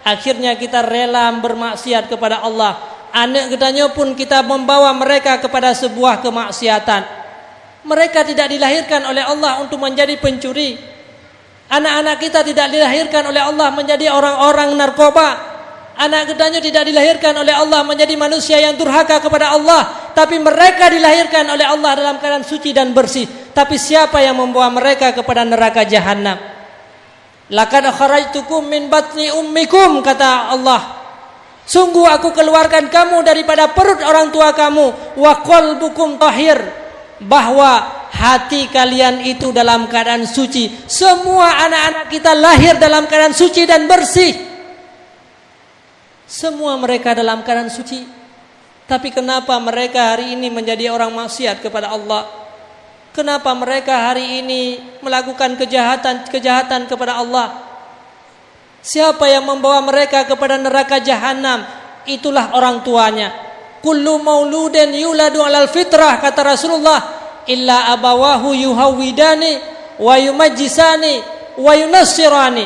akhirnya kita rela bermaksiat kepada Allah. Anak kita pun kita membawa mereka kepada sebuah kemaksiatan. Mereka tidak dilahirkan oleh Allah untuk menjadi pencuri. Anak-anak kita tidak dilahirkan oleh Allah menjadi orang-orang narkoba. Anak kitanya tidak dilahirkan oleh Allah menjadi manusia yang durhaka kepada Allah, tapi mereka dilahirkan oleh Allah dalam keadaan suci dan bersih. Tapi siapa yang membawa mereka kepada neraka jahanam? Laqad kharajtukum min batni ummikum, kata Allah. Sungguh aku keluarkan kamu daripada perut orang tua kamu, wa qalbukum tahir, bahwa hati kalian itu dalam keadaan suci. Semua anak-anak kita lahir dalam keadaan suci dan bersih. Semua mereka dalam keadaan suci. Tapi kenapa mereka hari ini menjadi orang maksiat kepada Allah? Kenapa mereka hari ini melakukan kejahatan kepada Allah? Siapa yang membawa mereka kepada neraka jahanam? Itulah orang tuanya. Kullu mauludin yuladu alal fitrah, kata Rasulullah, illa abawahu yuhawidani wa yumajjisani wa yunassirani.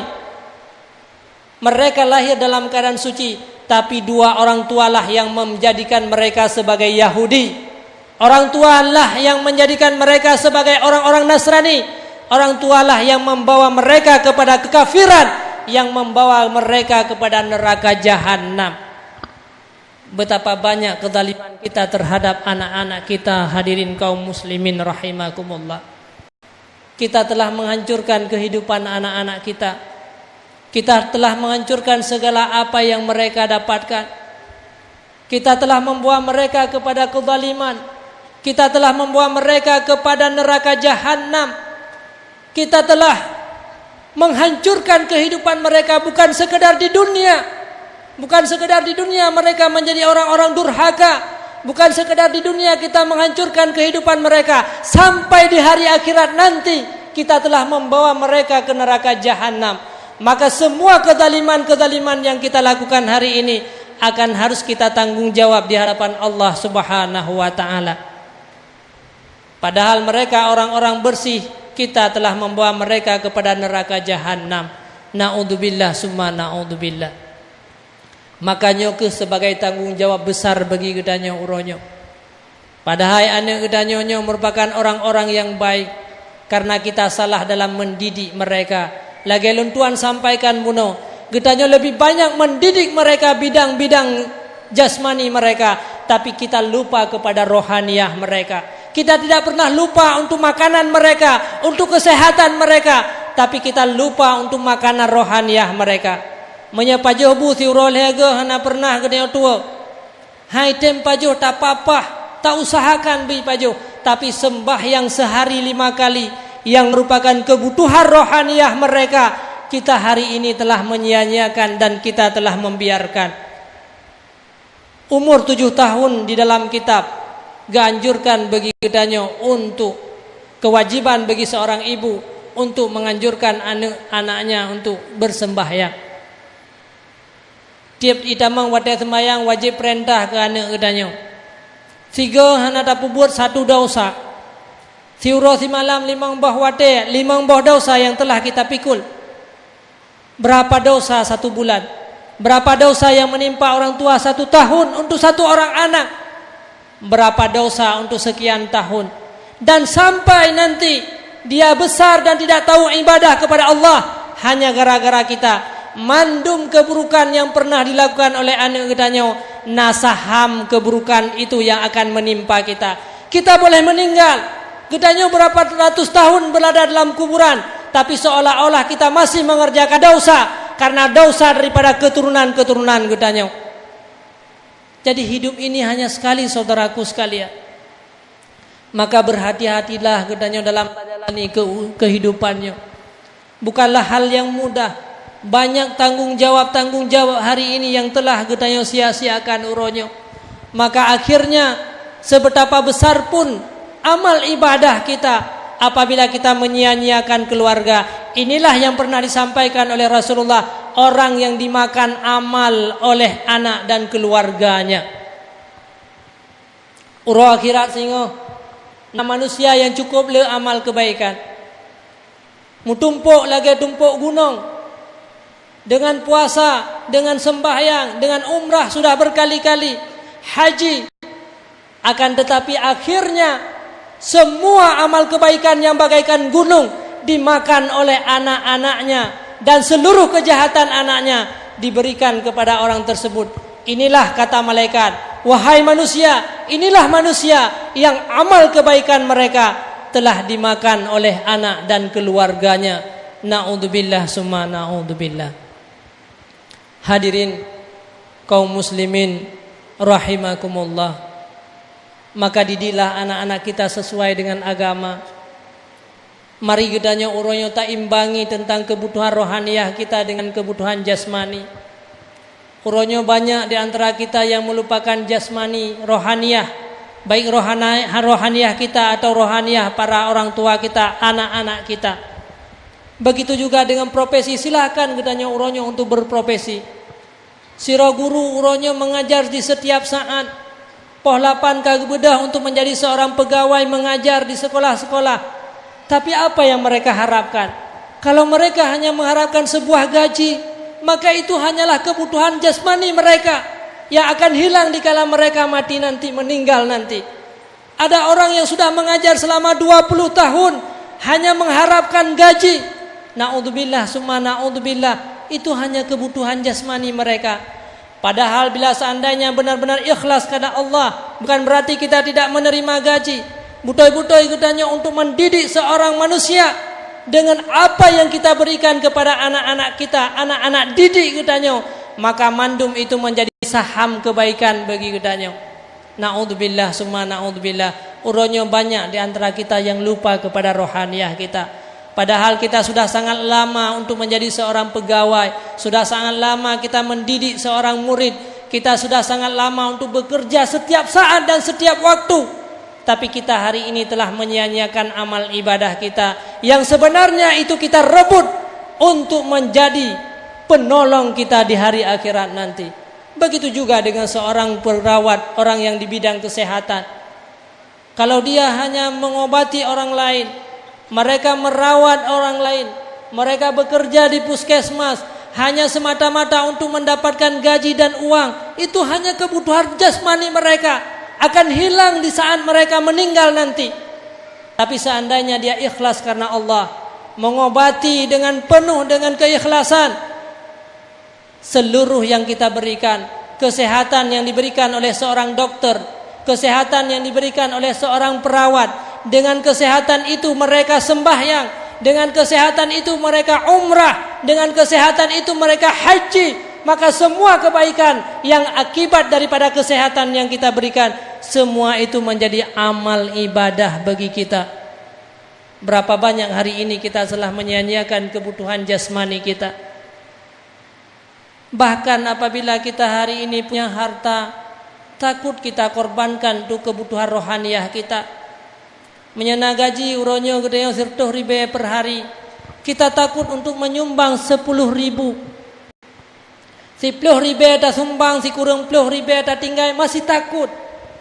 Mereka lahir dalam keadaan suci, tapi dua orang tualah yang menjadikan mereka sebagai Yahudi. Orang tualah yang menjadikan mereka sebagai orang-orang Nasrani. Orang tualah yang membawa mereka kepada kekafiran, yang membawa mereka kepada neraka jahanam. Betapa banyak kezaliman kita terhadap anak-anak kita, hadirin kaum muslimin rahimakumullah. Kita telah menghancurkan kehidupan anak-anak kita. Kita telah menghancurkan segala apa yang mereka dapatkan. Kita telah membawa mereka kepada kezaliman. Kita telah membawa mereka kepada neraka jahanam. Kita telah menghancurkan kehidupan mereka bukan sekedar di dunia. Bukan sekedar di dunia mereka menjadi orang-orang durhaka. Bukan sekedar di dunia kita menghancurkan kehidupan mereka. Sampai di hari akhirat nanti kita telah membawa mereka ke neraka jahanam. Maka semua kezaliman-kezaliman yang kita lakukan hari ini akan harus kita tanggung jawab di hadapan Allah Subhanahu wa taala. Padahal mereka orang-orang bersih, kita telah membawa mereka kepada neraka jahanam. Naudzubillah summa naudzubillah. Makanya ke sebagai tanggung jawab besar bagi gedanyo uronyo. Padahal anak gedanyo merupakan orang-orang yang baik karena kita salah dalam mendidik mereka. Lagi Tuhan sampaikan buno, gedanyo lebih banyak mendidik mereka bidang-bidang jasmani mereka, tapi kita lupa kepada rohaniyah mereka. Kita tidak pernah lupa untuk makanan mereka, untuk kesehatan mereka, tapi kita lupa untuk makanan rohaniyah mereka. Menyapa jobu siurol hega hana pernah gedanyo tua. Hai tem pajo tak apa-apa, tak usahakan bi pajo, tapi sembahyang sehari 5 kali yang merupakan kebutuhan rohaniyah mereka. Kita hari ini telah menyia-nyiakan dan kita telah membiarkan. Umur 7 tahun di dalam kitab ganjurkan bagi gedanyo untuk kewajiban bagi seorang ibu untuk menganjurkan anak-anaknya untuk bersembahyang. Tiap itamang wadah sembahyang wajib perintah ke anak gedanyo. 3 hana dapat buat 1 dosa. Siuro si malam 5 mbah wadah, 5 mbah dosa yang telah kita pikul. Berapa dosa 1 bulan? Berapa dosa yang menimpa orang tua 1 tahun untuk 1 orang anak? Berapa dosa untuk sekian tahun? Dan sampai nanti dia besar dan tidak tahu ibadah kepada Allah hanya gara-gara kita. Mandum keburukan yang pernah dilakukan oleh anak gedanyo, nasaham keburukan itu yang akan menimpa kita. Kita boleh meninggal, gedanyo berapa ratus tahun berada dalam kuburan, tapi seolah-olah kita masih mengerjakan dosa karena dosa daripada keturunan-keturunan gedanyo. Jadi hidup ini hanya sekali, saudaraku sekalian. Maka berhati-hatilah gedanyo dalam menjalani kehidupannya. Bukanlah hal yang mudah. Banyak tanggung jawab hari ini yang telah gedanyo sia-siakan uronyo. Maka akhirnya sebetapa besar pun amal ibadah kita apabila kita menyia-nyiakan keluarga. Inilah yang pernah disampaikan oleh Rasulullah, orang yang dimakan amal oleh anak dan keluarganya. Uro akhirat singo manusia yang cukup le amal kebaikan. Mutumpuk lagi tumpuk gunung. Dengan puasa, dengan sembahyang, dengan umrah sudah berkali-kali, haji. Akan tetapi akhirnya semua amal kebaikan yang bagaikan gunung dimakan oleh anak-anaknya dan seluruh kejahatan anaknya diberikan kepada orang tersebut. Inilah kata malaikat, wahai manusia, inilah manusia yang amal kebaikan mereka telah dimakan oleh anak dan keluarganya. Na'udzubillah summa na'udzubillah. Hadirin kaum muslimin rahimakumullah. Maka didiklah anak-anak kita sesuai dengan agama. Mari gedanyo uronyo tak imbangi tentang kebutuhan rohaniyah kita dengan kebutuhan jasmani. Uronyo banyak di antara kita yang melupakan jasmani rohaniyah, baik rohaniyah kita atau rohaniyah para orang tua kita, anak-anak kita. Begitu juga dengan profesi, silakan gedanyo uronyo untuk berprofesi. Siro guru uronyo mengajar di setiap saat. Pohlapan kagebedah untuk menjadi seorang pegawai mengajar di sekolah-sekolah. Tapi apa yang mereka harapkan? Kalau mereka hanya mengharapkan sebuah gaji, maka itu hanyalah kebutuhan jasmani mereka yang akan hilang dikala mereka mati nanti, meninggal nanti. Ada orang yang sudah mengajar selama 20 tahun hanya mengharapkan gaji. Na'udzubillah summa na'udzubillah. itu hanya kebutuhan jasmani mereka. Padahal bila seandainya benar-benar ikhlas karena Allah, bukan berarti kita tidak menerima gaji. Butoi-butoi katanya untuk mendidik seorang manusia dengan apa yang kita berikan kepada anak-anak kita, anak-anak didik katanya, maka mandum itu menjadi saham kebaikan bagi katanya. Na'udzubillah summa na'udzubillah. Uronyo banyak di antara kita yang lupa kepada rohaniyah kita. Padahal kita sudah sangat lama untuk menjadi seorang pegawai, sudah sangat lama kita mendidik seorang murid, kita sudah sangat lama untuk bekerja setiap saat dan setiap waktu. Tapi kita hari ini telah menyia-nyiakan amal ibadah kita yang sebenarnya itu kita rebut untuk menjadi penolong kita di hari akhirat nanti. Begitu juga dengan seorang perawat, orang yang di bidang kesehatan. Kalau dia hanya mengobati orang lain, mereka merawat orang lain, mereka bekerja di puskesmas hanya semata-mata untuk mendapatkan gaji dan uang, itu hanya kebutuhan jasmani mereka, akan hilang di saat mereka meninggal nanti. Tapi seandainya dia ikhlas karena Allah, mengobati dengan penuh dengan keikhlasan, seluruh yang kita berikan, kesehatan yang diberikan oleh seorang dokter, kesehatan yang diberikan oleh seorang perawat, dengan kesehatan itu mereka sembahyang, dengan kesehatan itu mereka umrah, dengan kesehatan itu mereka haji, maka semua kebaikan yang akibat daripada kesehatan yang kita berikan, semua itu menjadi amal ibadah bagi kita. Berapa banyak hari ini kita telah menyia-nyiakan kebutuhan jasmani kita. Bahkan apabila kita hari ini punya harta, takut kita korbankan untuk kebutuhan rohaniyah kita. Menyana gaji uronyo gedenya 100 ribu per hari, kita takut untuk menyumbang 10 ribu. 10 ribu tak sumbang, si kurang 10 ribu tak tinggal, masih takut.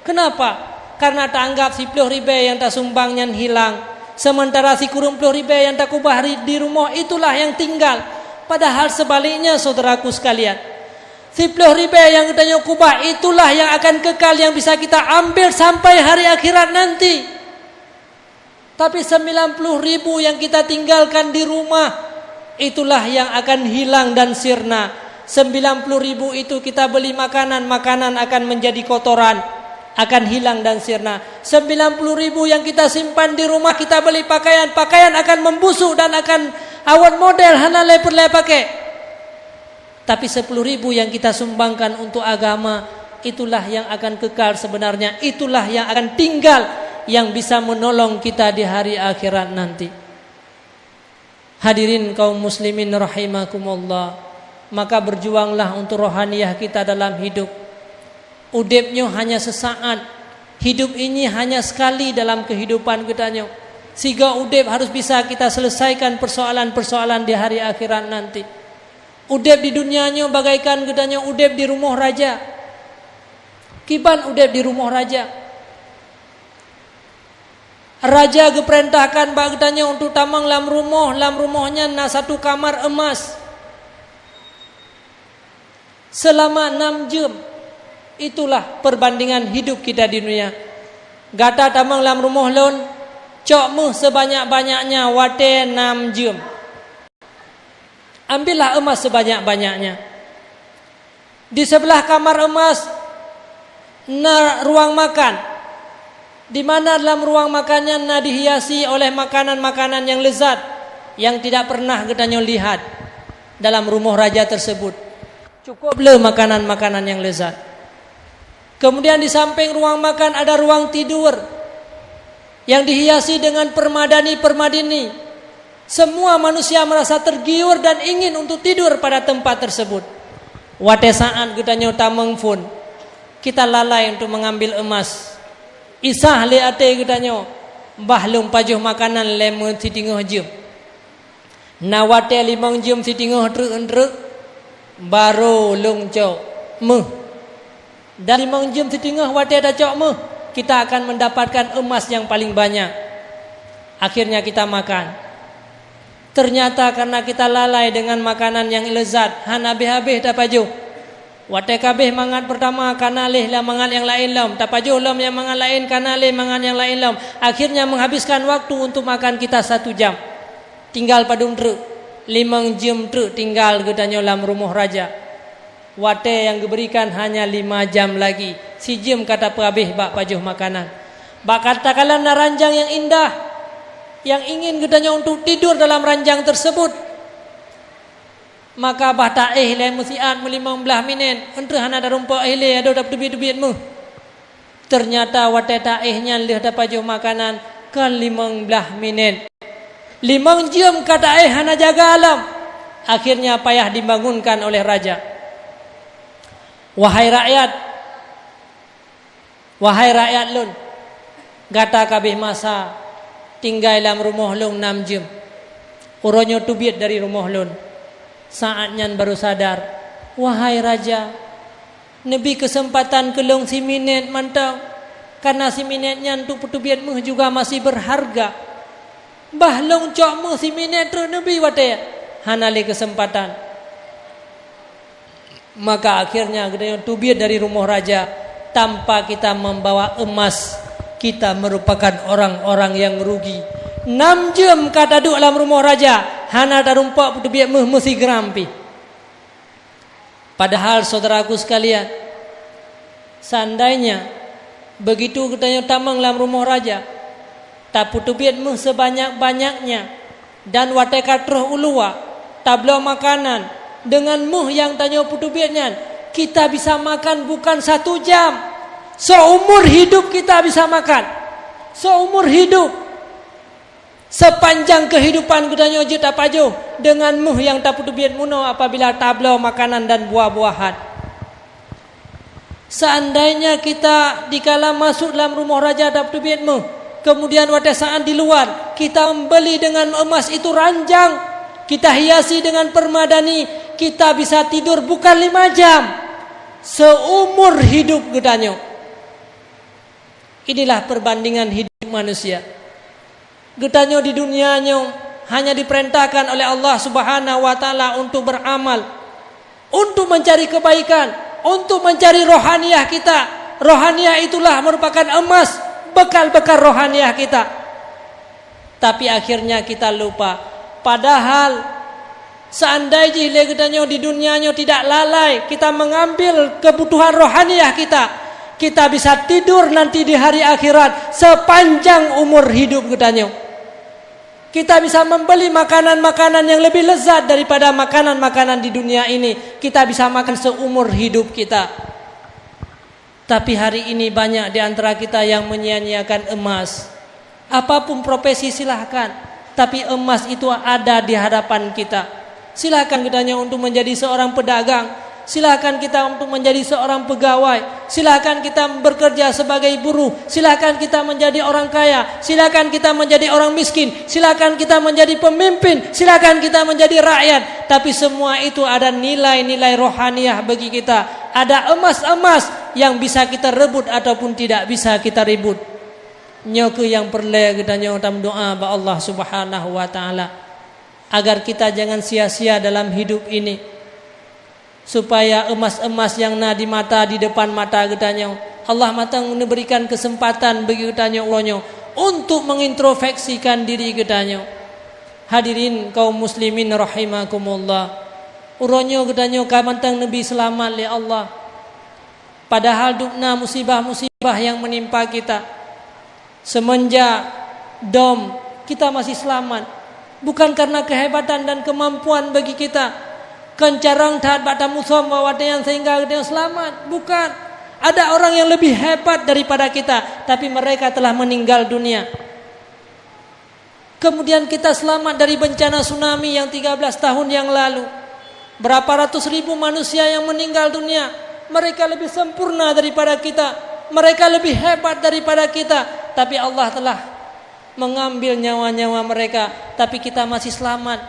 Kenapa? Karena tak anggap 10 ribu yang tak sumbangnya hilang, sementara si kurang 10 ribu yang tak kubah di rumah itulah yang tinggal. Padahal sebaliknya saudaraku sekalian, 10 ribu yang kita kubah itulah yang akan kekal, yang bisa kita ambil sampai hari akhirat nanti. Tapi 90 ribu yang kita tinggalkan di rumah, itulah yang akan hilang dan sirna. 90 ribu itu kita beli makanan, makanan akan menjadi kotoran, akan hilang dan sirna. 90 ribu yang kita simpan di rumah, kita beli pakaian, pakaian akan membusuk dan akan awan model hana lepur-lepur pakai. Tapi 10 ribu yang kita sumbangkan untuk agama, itulah yang akan kekal sebenarnya, itulah yang akan tinggal, yang bisa menolong kita di hari akhirat nanti. Hadirin kaum muslimin rahimakumullah, maka berjuanglah untuk rohaniyah kita dalam hidup. Udipnya hanya sesaat, hidup ini hanya sekali dalam kehidupan kita. Sehingga udip harus bisa kita selesaikan persoalan-persoalan di hari akhirat nanti. Udip di dunianya bagaikan katanya udip di rumah raja. Kiban udip di rumah raja. Raja keperintahkan bagdanya untuk tamang lam rumahnya na satu kamar emas selama 6 jam. Itulah perbandingan hidup kita di dunia. Gata tamang lam rumah lon, cok muh sebanyak-banyaknya wate 6 jam. Ambillah emas sebanyak-banyaknya. Di sebelah kamar emas na ruang makan, di mana dalam ruang makannya dihiasi oleh makanan-makanan yang lezat yang tidak pernah katanya lihat dalam rumah raja tersebut. Cukuplah makanan-makanan yang lezat. Kemudian di samping ruang makan ada ruang tidur yang dihiasi dengan permadani-permadini. Semua manusia merasa tergiur dan ingin untuk tidur pada tempat tersebut. Wate saat katanya tameng pun kita lalai untuk mengambil emas. Isah le ate katanya bahlung pajuh makanan lem sitingah jam. Nawate 5 jam sitingah truk baru lung cok meh. Dan 5 jam sitingah wate dah cok meh, kita akan mendapatkan emas yang paling banyak. Akhirnya kita makan. Ternyata karena kita lalai dengan makanan yang lezat, han habis-habis dah pajuh. Wate kabeh mangat pertama kanalih lah mangat yang lain lam, tapajuh lam yang mangat lain kanalih mangat yang lain lam. Akhirnya menghabiskan waktu untuk makan kita 1 jam. Tinggal padum truk 5 jam tinggal katanya dalam rumah raja. Wate yang diberikan hanya 5 jam lagi. Si jam kata perhabis bak pajuh makanan. Bak katakanlah na ranjang yang indah, yang ingin katanya untuk tidur dalam ranjang tersebut. Maka bah taih le musiat 15 minit. Entre hana da rumpa le ada dapat duit-duit mu. Ternyata wate taihnya leh da pajuh makanan ke 15 minit. 5 jam kata hana jaga alam. Akhirnya payah dibangunkan oleh raja. Wahai rakyat lun, gata kabeh masa tinggal dalam rumah lun 6 jam. Uronyo tubiat dari rumah lun. Saatnya baru sadar, wahai raja, nebi kesempatan kelong si minit mantau, karena si minitnya untuk petubiatmu juga masih berharga. Bahlong cokmu si minit tu nebi wate hanali kesempatan. Maka akhirnya kita tubiat dari rumah raja tanpa kita membawa emas. Kita merupakan orang-orang yang rugi. 6 jam kata duduk dalam rumah raja, hana darumpak tubiat mesti gerampi. Padahal saudaraku sekalian, seandainya begitu kita tamang dalam rumah raja, tapi tubiatmu sebanyak-banyaknya dan wate katroh ulua tablo makanan dengan muh yang tanya putubiatnya, kita bisa makan bukan 1 jam, seumur hidup kita bisa makan, seumur hidup, sepanjang kehidupan kita nyojit apa jo dengan muh yang tak putubiat muno apabila tablo makanan dan buah-buahan. Seandainya kita dikala masuk dalam rumah raja tak putubiat muh, kemudian pada saat di luar kita membeli dengan emas itu ranjang, kita hiasi dengan permadani, kita bisa tidur bukan 5 jam, seumur hidup gedanyo. Inilah perbandingan hidup manusia. Gedanyo di dunianya hanya diperintahkan oleh Allah Subhanahu wa taala untuk beramal, untuk mencari kebaikan, untuk mencari rohaniah kita. Rohaniah itulah merupakan emas, bekal-bekal rohaniah kita. Tapi akhirnya kita lupa. Padahal seandainya legedanyo di dunianya tidak lalai, kita mengambil kebutuhan rohaniah kita, kita bisa tidur nanti di hari akhirat sepanjang umur hidup gedanyo. Kita bisa membeli makanan-makanan yang lebih lezat daripada makanan-makanan di dunia ini. Kita bisa makan seumur hidup kita. Tapi hari ini banyak di antara kita yang menyia-nyiakan emas. Apapun profesi silahkan, tapi emas itu ada di hadapan kita. Silakan kitanya untuk menjadi seorang pedagang, silakan kita untuk menjadi seorang pegawai, silakan kita bekerja sebagai buruh, silakan kita menjadi orang kaya, silakan kita menjadi orang miskin, silakan kita menjadi pemimpin, silakan kita menjadi rakyat. Tapi semua itu ada nilai-nilai rohaniah bagi kita. Ada emas-emas yang bisa kita rebut ataupun tidak bisa kita rebut. Nyoke yang perlu kitanya dalam doa ba Allah Subhanahu wa taala, agar kita jangan sia-sia dalam hidup ini, supaya emas-emas yang na di mata, di depan mata getanya, Allah matang memberikan kesempatan bagi getanya ulonyo untuk mengintrospeksikan diri getanya. Hadirin kaum muslimin rahimakumullah, uronyo getanya kamantang Nabi selamat li Allah. Padahal dukna musibah-musibah yang menimpa kita semenjak dom, kita masih selamat. Bukan karena kehebatan dan kemampuan bagi kita, kencarang taat bata musuh bawatnya sehingga dia selamat. Bukan. Ada orang yang lebih hebat daripada kita, tapi mereka telah meninggal dunia. Kemudian kita selamat dari bencana tsunami yang 13 tahun yang lalu. Berapa ratus ribu manusia yang meninggal dunia. Mereka lebih sempurna daripada kita, mereka lebih hebat daripada kita, tapi Allah telah mengambil nyawa-nyawa mereka, tapi kita masih selamat.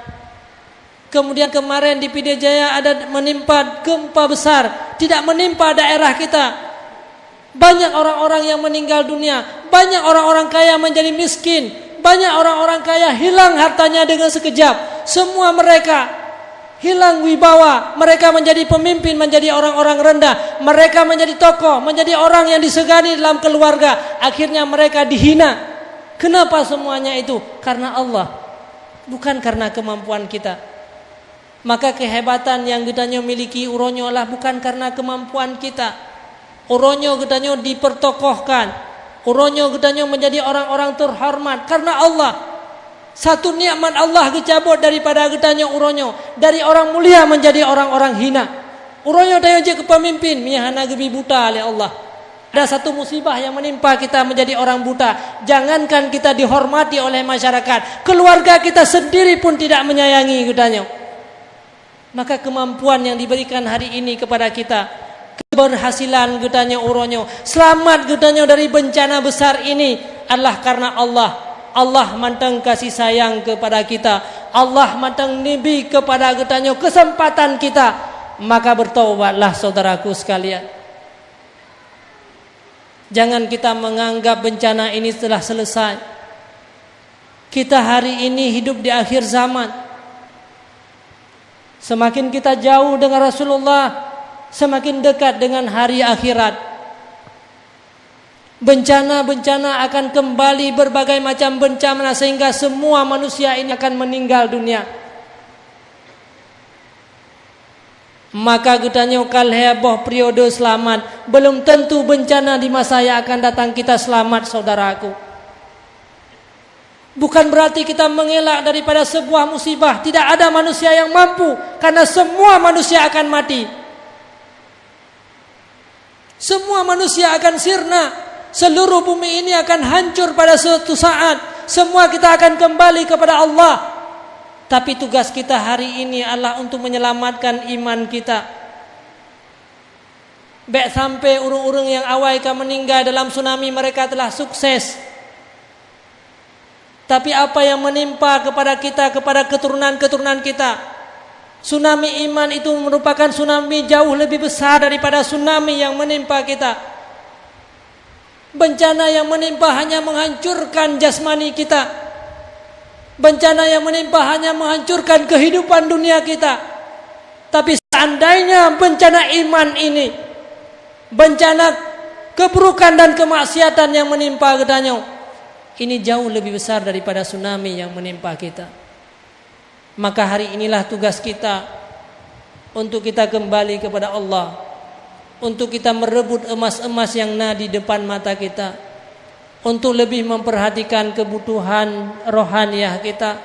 Kemudian kemarin di Pidijaya ada menimpa gempa besar, tidak menimpa daerah kita. Banyak orang-orang yang meninggal dunia, banyak orang-orang kaya menjadi miskin, banyak orang-orang kaya hilang hartanya dengan sekejap. Semua mereka hilang wibawa, mereka menjadi pemimpin, menjadi orang-orang rendah, mereka menjadi tokoh, menjadi orang yang disegani dalam keluarga. Akhirnya mereka dihina. Kenapa semuanya itu? Karena Allah, bukan karena kemampuan kita. Maka kehebatan yang gedanyo miliki uronyo lah bukan karena kemampuan kita. Uronyo gedanyo dipertokohkan. Uronyo gedanyo menjadi orang-orang terhormat karena Allah. Satu nikmat Allah gecabut daripada gedanyo uronyo. Dari orang mulia menjadi orang-orang hina. Uronyo dayo je kepemimpin mihana gebi buta oleh Allah. Ada satu musibah yang menimpa kita menjadi orang buta. Jangankan kita dihormati oleh masyarakat, keluarga kita sendiri pun tidak menyayangi gedanyo. Maka kemampuan yang diberikan hari ini kepada kita, keberhasilan gedanyo uronyo, selamat gedanyo dari bencana besar ini adalah karena Allah. Allah manteng kasih sayang kepada kita. Allah manteng nibi kepada gedanyo kesempatan kita. Maka bertaubatlah saudaraku sekalian. Jangan kita menganggap bencana ini telah selesai. Kita hari ini hidup di akhir zaman. Semakin kita jauh dengan Rasulullah, semakin dekat dengan hari akhirat. Bencana-bencana akan kembali, berbagai macam bencana, sehingga semua manusia ini akan meninggal dunia. Maka gedanyo kal heboh periode selamat, belum tentu bencana di masa yang akan datang kita selamat, saudaraku. Bukan berarti kita mengelak daripada sebuah musibah. Tidak ada manusia yang mampu, karena semua manusia akan mati. Semua manusia akan sirna. Seluruh bumi ini akan hancur pada suatu saat. Semua kita akan kembali kepada Allah. Tapi tugas kita hari ini adalah untuk menyelamatkan iman kita. Baik sampai urung-urung yang awal meninggal dalam tsunami, mereka telah sukses. Tapi apa yang menimpa kepada kita, kepada keturunan-keturunan kita, tsunami iman itu merupakan tsunami jauh lebih besar daripada tsunami yang menimpa kita. Bencana yang menimpa hanya menghancurkan jasmani kita. Bencana yang menimpa hanya menghancurkan kehidupan dunia kita. Tapi seandainya bencana iman ini, bencana keburukan dan kemaksiatan yang menimpa gedanyo, ini jauh lebih besar daripada tsunami yang menimpa kita. Maka hari inilah tugas kita untuk kita kembali kepada Allah, untuk kita merebut emas-emas yang ada di depan mata kita, untuk lebih memperhatikan kebutuhan rohaniah kita.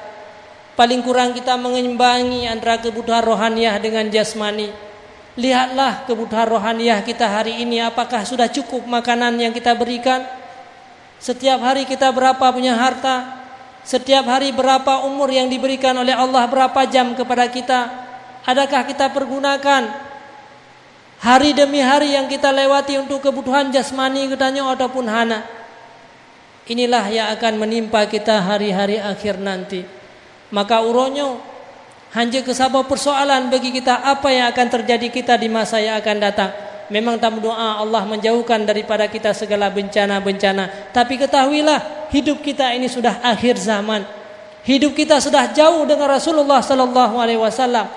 Paling kurang kita mengimbangi antara kebutuhan rohaniah dengan jasmani. Lihatlah kebutuhan rohaniah kita hari ini, apakah sudah cukup makanan yang kita berikan? Setiap hari kita berapa punya harta? Setiap hari berapa umur yang diberikan oleh Allah, berapa jam kepada kita? Adakah kita pergunakan hari demi hari yang kita lewati untuk kebutuhan jasmani gedanyo ataupun hana? Inilah yang akan menimpa kita hari-hari akhir nanti. Maka uronyo hanya kesabah persoalan bagi kita, apa yang akan terjadi kita di masa yang akan datang. Memang tamu doa Allah menjauhkan daripada kita segala bencana-bencana. Tapi ketahuilah, hidup kita ini sudah akhir zaman. Hidup kita sudah jauh dengan Rasulullah sallallahu alaihi wasallam.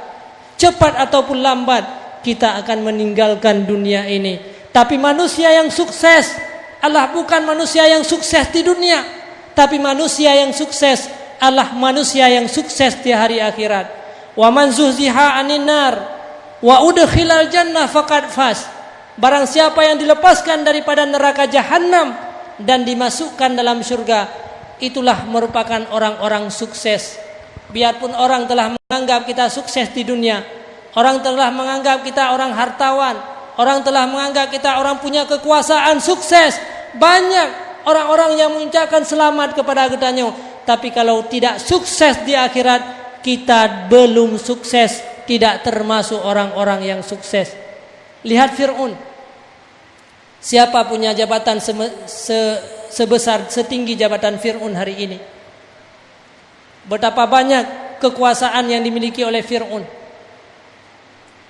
Cepat ataupun lambat kita akan meninggalkan dunia ini. Tapi manusia yang sukses adalah bukan manusia yang sukses di dunia, tapi manusia yang sukses adalah manusia yang sukses di hari akhirat. Wa man zuhziha 'anil nar wa udkhilal jannah faqad faz. Barang siapa yang dilepaskan daripada neraka jahanam dan dimasukkan dalam surga, itulah merupakan orang-orang sukses. Biarpun orang telah menganggap kita sukses di dunia, orang telah menganggap kita orang hartawan, orang telah menganggap kita orang punya kekuasaan, sukses. Banyak orang-orang yang mengucapkan selamat kepada gedanyo. Tapi kalau tidak sukses di akhirat, kita belum sukses, tidak termasuk orang-orang yang sukses. Lihat Fir'aun. Siapa punya jabatan sebesar, setinggi jabatan Fir'aun hari ini? Betapa banyak kekuasaan yang dimiliki oleh Fir'aun.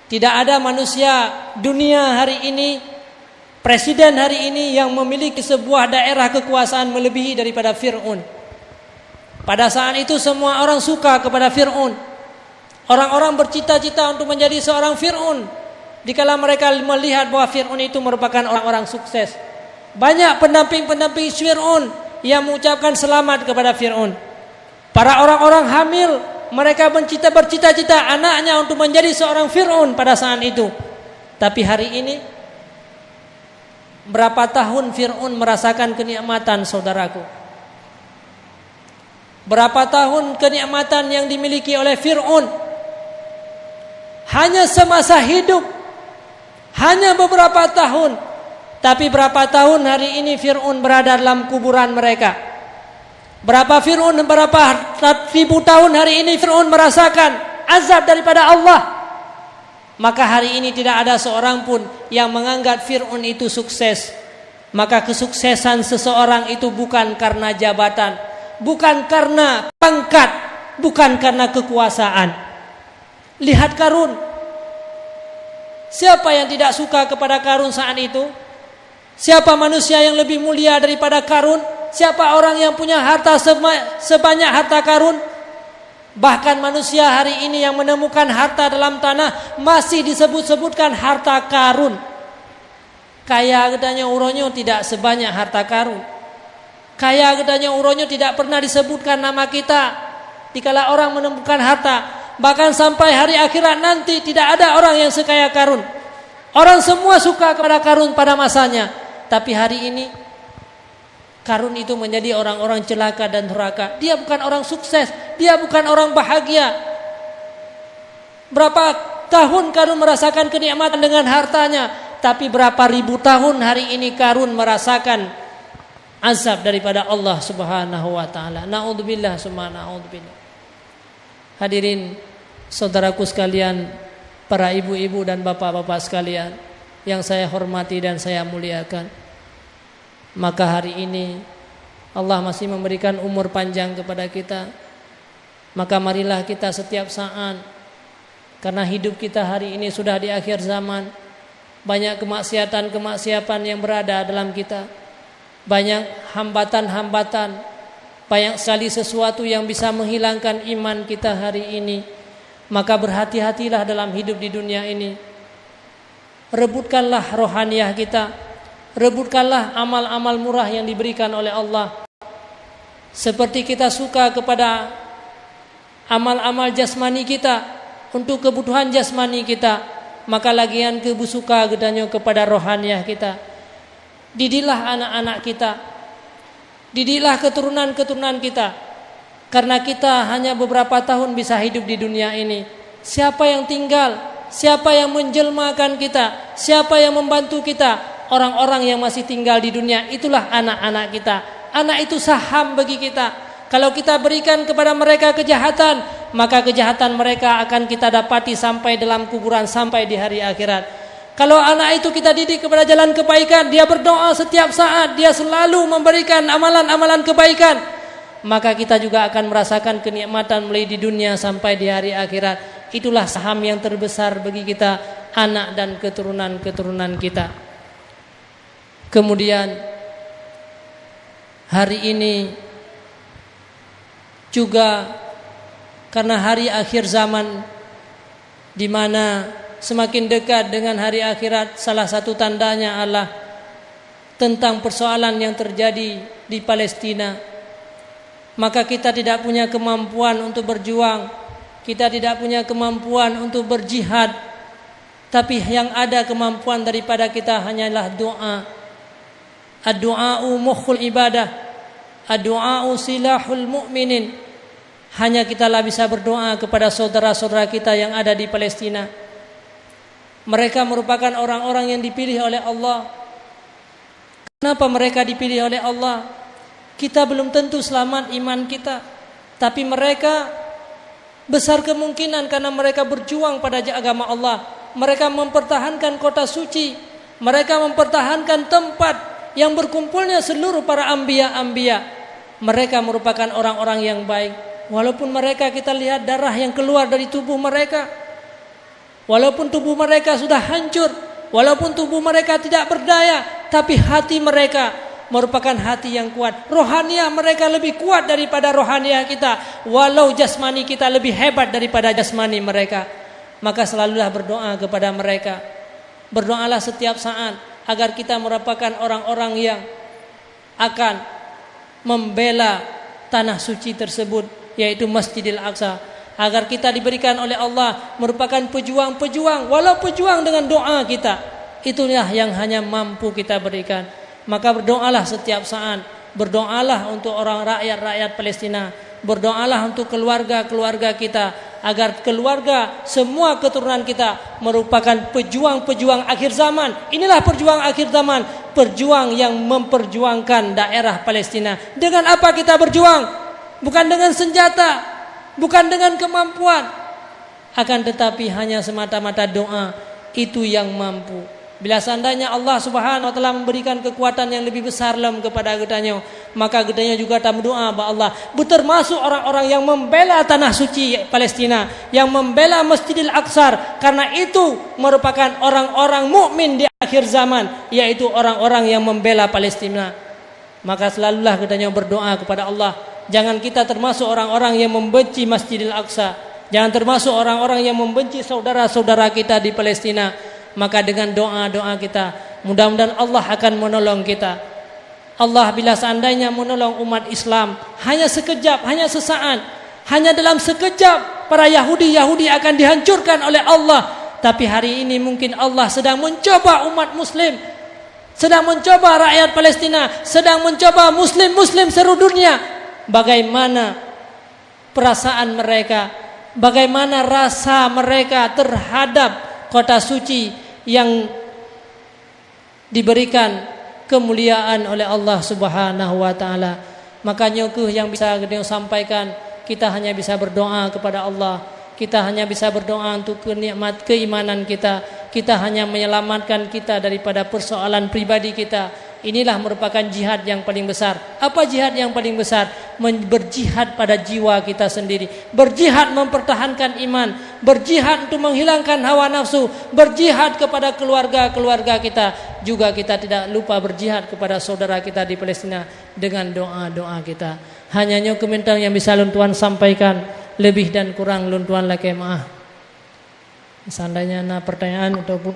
Tidak ada manusia dunia hari ini, presiden hari ini yang memiliki sebuah daerah kekuasaan melebihi daripada Fir'aun. Pada saat itu semua orang suka kepada Fir'aun. Orang-orang bercita-cita untuk menjadi seorang Fir'aun. Dikala mereka melihat bahwa Fir'aun itu merupakan orang-orang sukses. Banyak pendamping-pendamping Fir'aun yang mengucapkan selamat kepada Fir'aun. Para orang-orang hamil Mereka bercita-cita anaknya untuk menjadi seorang Fir'aun pada saat itu. Tapi hari ini berapa tahun Fir'aun merasakan kenikmatan, saudaraku? Berapa tahun kenikmatan yang dimiliki oleh Fir'aun? Hanya semasa hidup, hanya beberapa tahun. Tapi berapa tahun hari ini Fir'aun berada dalam kuburan mereka? Berapa ribu tahun hari ini Fir'aun merasakan azab daripada Allah. Maka hari ini tidak ada seorang pun yang menganggap Fir'aun itu sukses. Maka kesuksesan seseorang itu bukan karena jabatan, bukan karena pangkat, bukan karena kekuasaan. Lihat Qarun. Siapa yang tidak suka kepada Qarun saat itu? Siapa manusia yang lebih mulia daripada Qarun? Siapa orang yang punya harta sebanyak harta Qarun? Bahkan manusia hari ini yang menemukan harta dalam tanah masih disebut-sebutkan harta Qarun. Kaya gedanya uronyo tidak sebanyak harta Qarun. Kaya gedanya uronyo tidak pernah disebutkan nama kita dikala orang menemukan harta. Bahkan sampai hari akhirat nanti tidak ada orang yang sekaya Qarun. Orang semua suka kepada Qarun pada masanya. Tapi hari ini Qarun itu menjadi orang-orang celaka dan durhaka. Dia bukan orang sukses, dia bukan orang bahagia. Berapa tahun Qarun merasakan kenikmatan dengan hartanya, tapi berapa ribu tahun hari ini Qarun merasakan azab daripada Allah Subhanahu wa taala. Naudzubillah summa naudzubillah. Hadirin saudaraku sekalian, para ibu-ibu dan bapak-bapak sekalian yang saya hormati dan saya muliakan. Maka hari ini Allah masih memberikan umur panjang kepada kita. Maka marilah kita setiap saat, karena hidup kita hari ini sudah di akhir zaman, banyak kemaksiatan yang berada dalam kita, banyak hambatan-hambatan, banyak sekali sesuatu yang bisa menghilangkan iman kita hari ini. Maka berhati-hatilah dalam hidup di dunia ini. Rebutkanlah rohaniah kita. Rebutkanlah amal-amal murah yang diberikan oleh Allah. Seperti kita suka kepada amal-amal jasmani kita untuk kebutuhan jasmani kita, maka lagian kebusuka gedanyo kepada rohaniah kita. Didiklah anak-anak kita, didiklah keturunan-keturunan kita, karena kita hanya beberapa tahun bisa hidup di dunia ini. Siapa yang tinggal, siapa yang menjelmakan kita, siapa yang membantu kita? Orang-orang yang masih tinggal di dunia, itulah anak-anak kita. Anak itu saham bagi kita. Kalau kita berikan kepada mereka kejahatan, maka kejahatan mereka akan kita dapati sampai dalam kuburan, sampai di hari akhirat. Kalau anak itu kita didik kepada jalan kebaikan, dia berdoa setiap saat, dia selalu memberikan amalan-amalan kebaikan, maka kita juga akan merasakan kenikmatan mulai di dunia sampai di hari akhirat. Itulah saham yang terbesar bagi kita, anak dan keturunan-keturunan kita. Kemudian hari ini juga karena hari akhir zaman, di mana semakin dekat dengan hari akhirat, salah satu tandanya adalah tentang persoalan yang terjadi di Palestina. Maka kita tidak punya kemampuan untuk berjuang, kita tidak punya kemampuan untuk berjihad, tapi yang ada kemampuan daripada kita hanyalah doa. Ad-du'a'u mukhul ibadah, ad-du'a'u silahul mu'minin. Hanya kitalah bisa berdoa kepada saudara-saudara kita yang ada di Palestina. Mereka merupakan orang-orang yang dipilih oleh Allah. Kenapa mereka dipilih oleh Allah? Kita belum tentu selamat iman kita, tapi mereka besar kemungkinan karena mereka berjuang pada agama Allah. Mereka mempertahankan kota suci, mereka mempertahankan tempat yang berkumpulnya seluruh para anbiya-anbiya. Mereka merupakan orang-orang yang baik. Walaupun mereka kita lihat darah yang keluar dari tubuh mereka, walaupun tubuh mereka sudah hancur, walaupun tubuh mereka tidak berdaya, tapi hati mereka merupakan hati yang kuat. Rohaniah mereka lebih kuat daripada rohaniah kita, walau jasmani kita lebih hebat daripada jasmani mereka. Maka selalulah berdoa kepada mereka. Berdoalah setiap saat agar kita merupakan orang-orang yang akan membela tanah suci tersebut, yaitu Masjidil Aqsa, agar kita diberikan oleh Allah merupakan pejuang-pejuang, walau pejuang dengan doa kita. Itulah yang hanya mampu kita berikan. Maka berdoalah setiap saat, berdoalah untuk orang rakyat Palestina, berdoalah untuk keluarga-keluarga kita, agar keluarga semua keturunan kita merupakan pejuang-pejuang akhir zaman. Inilah perjuang akhir zaman, perjuang yang memperjuangkan daerah Palestina. Dengan apa kita berjuang? Bukan dengan senjata, bukan dengan kemampuan, akan tetapi hanya semata-mata doa. Itu yang mampu. Bila seandainya Allah Subhanahu wa taala memberikan kekuatan yang lebih besar kepada gedanya, maka gedanya juga akan berdoa kepada Allah. Termasuk orang-orang yang membela tanah suci Palestina, yang membela Masjidil Aqsa, karena itu merupakan orang-orang mukmin di akhir zaman, yaitu orang-orang yang membela Palestina. Maka selalulah gedanya berdoa kepada Allah. Jangan kita termasuk orang-orang yang membenci Masjidil Aqsa. Jangan termasuk orang-orang yang membenci saudara-saudara kita di Palestina. Maka dengan doa-doa kita, mudah-mudahan Allah akan menolong kita. Allah bila seandainya menolong umat Islam hanya sekejap, hanya sesaat, hanya dalam sekejap para Yahudi akan dihancurkan oleh Allah. Tapi hari ini mungkin Allah sedang mencoba umat Muslim, sedang mencoba rakyat Palestina, sedang mencoba Muslim-Muslim seluruh dunia. Bagaimana perasaan mereka, bagaimana rasa mereka terhadap kota suci yang diberikan kemuliaan oleh Allah Subhanahu wa taala. Makanya yang bisa kita sampaikan, kita hanya bisa berdoa kepada Allah. Kita hanya bisa berdoa untuk kenikmat keimanan kita. Kita hanya menyelamatkan kita daripada persoalan pribadi kita. Inilah merupakan jihad yang paling besar. Apa jihad yang paling besar? Berjihad pada jiwa kita sendiri, berjihad mempertahankan iman, berjihad untuk menghilangkan hawa nafsu, berjihad kepada keluarga-keluarga kita. Juga kita tidak lupa berjihad kepada saudara kita di Palestina dengan doa-doa kita. Hanya komentar yang bisa Tuan sampaikan, lebih dan kurang Tuan laki maaf. Seandainya ada pertanyaan ataupun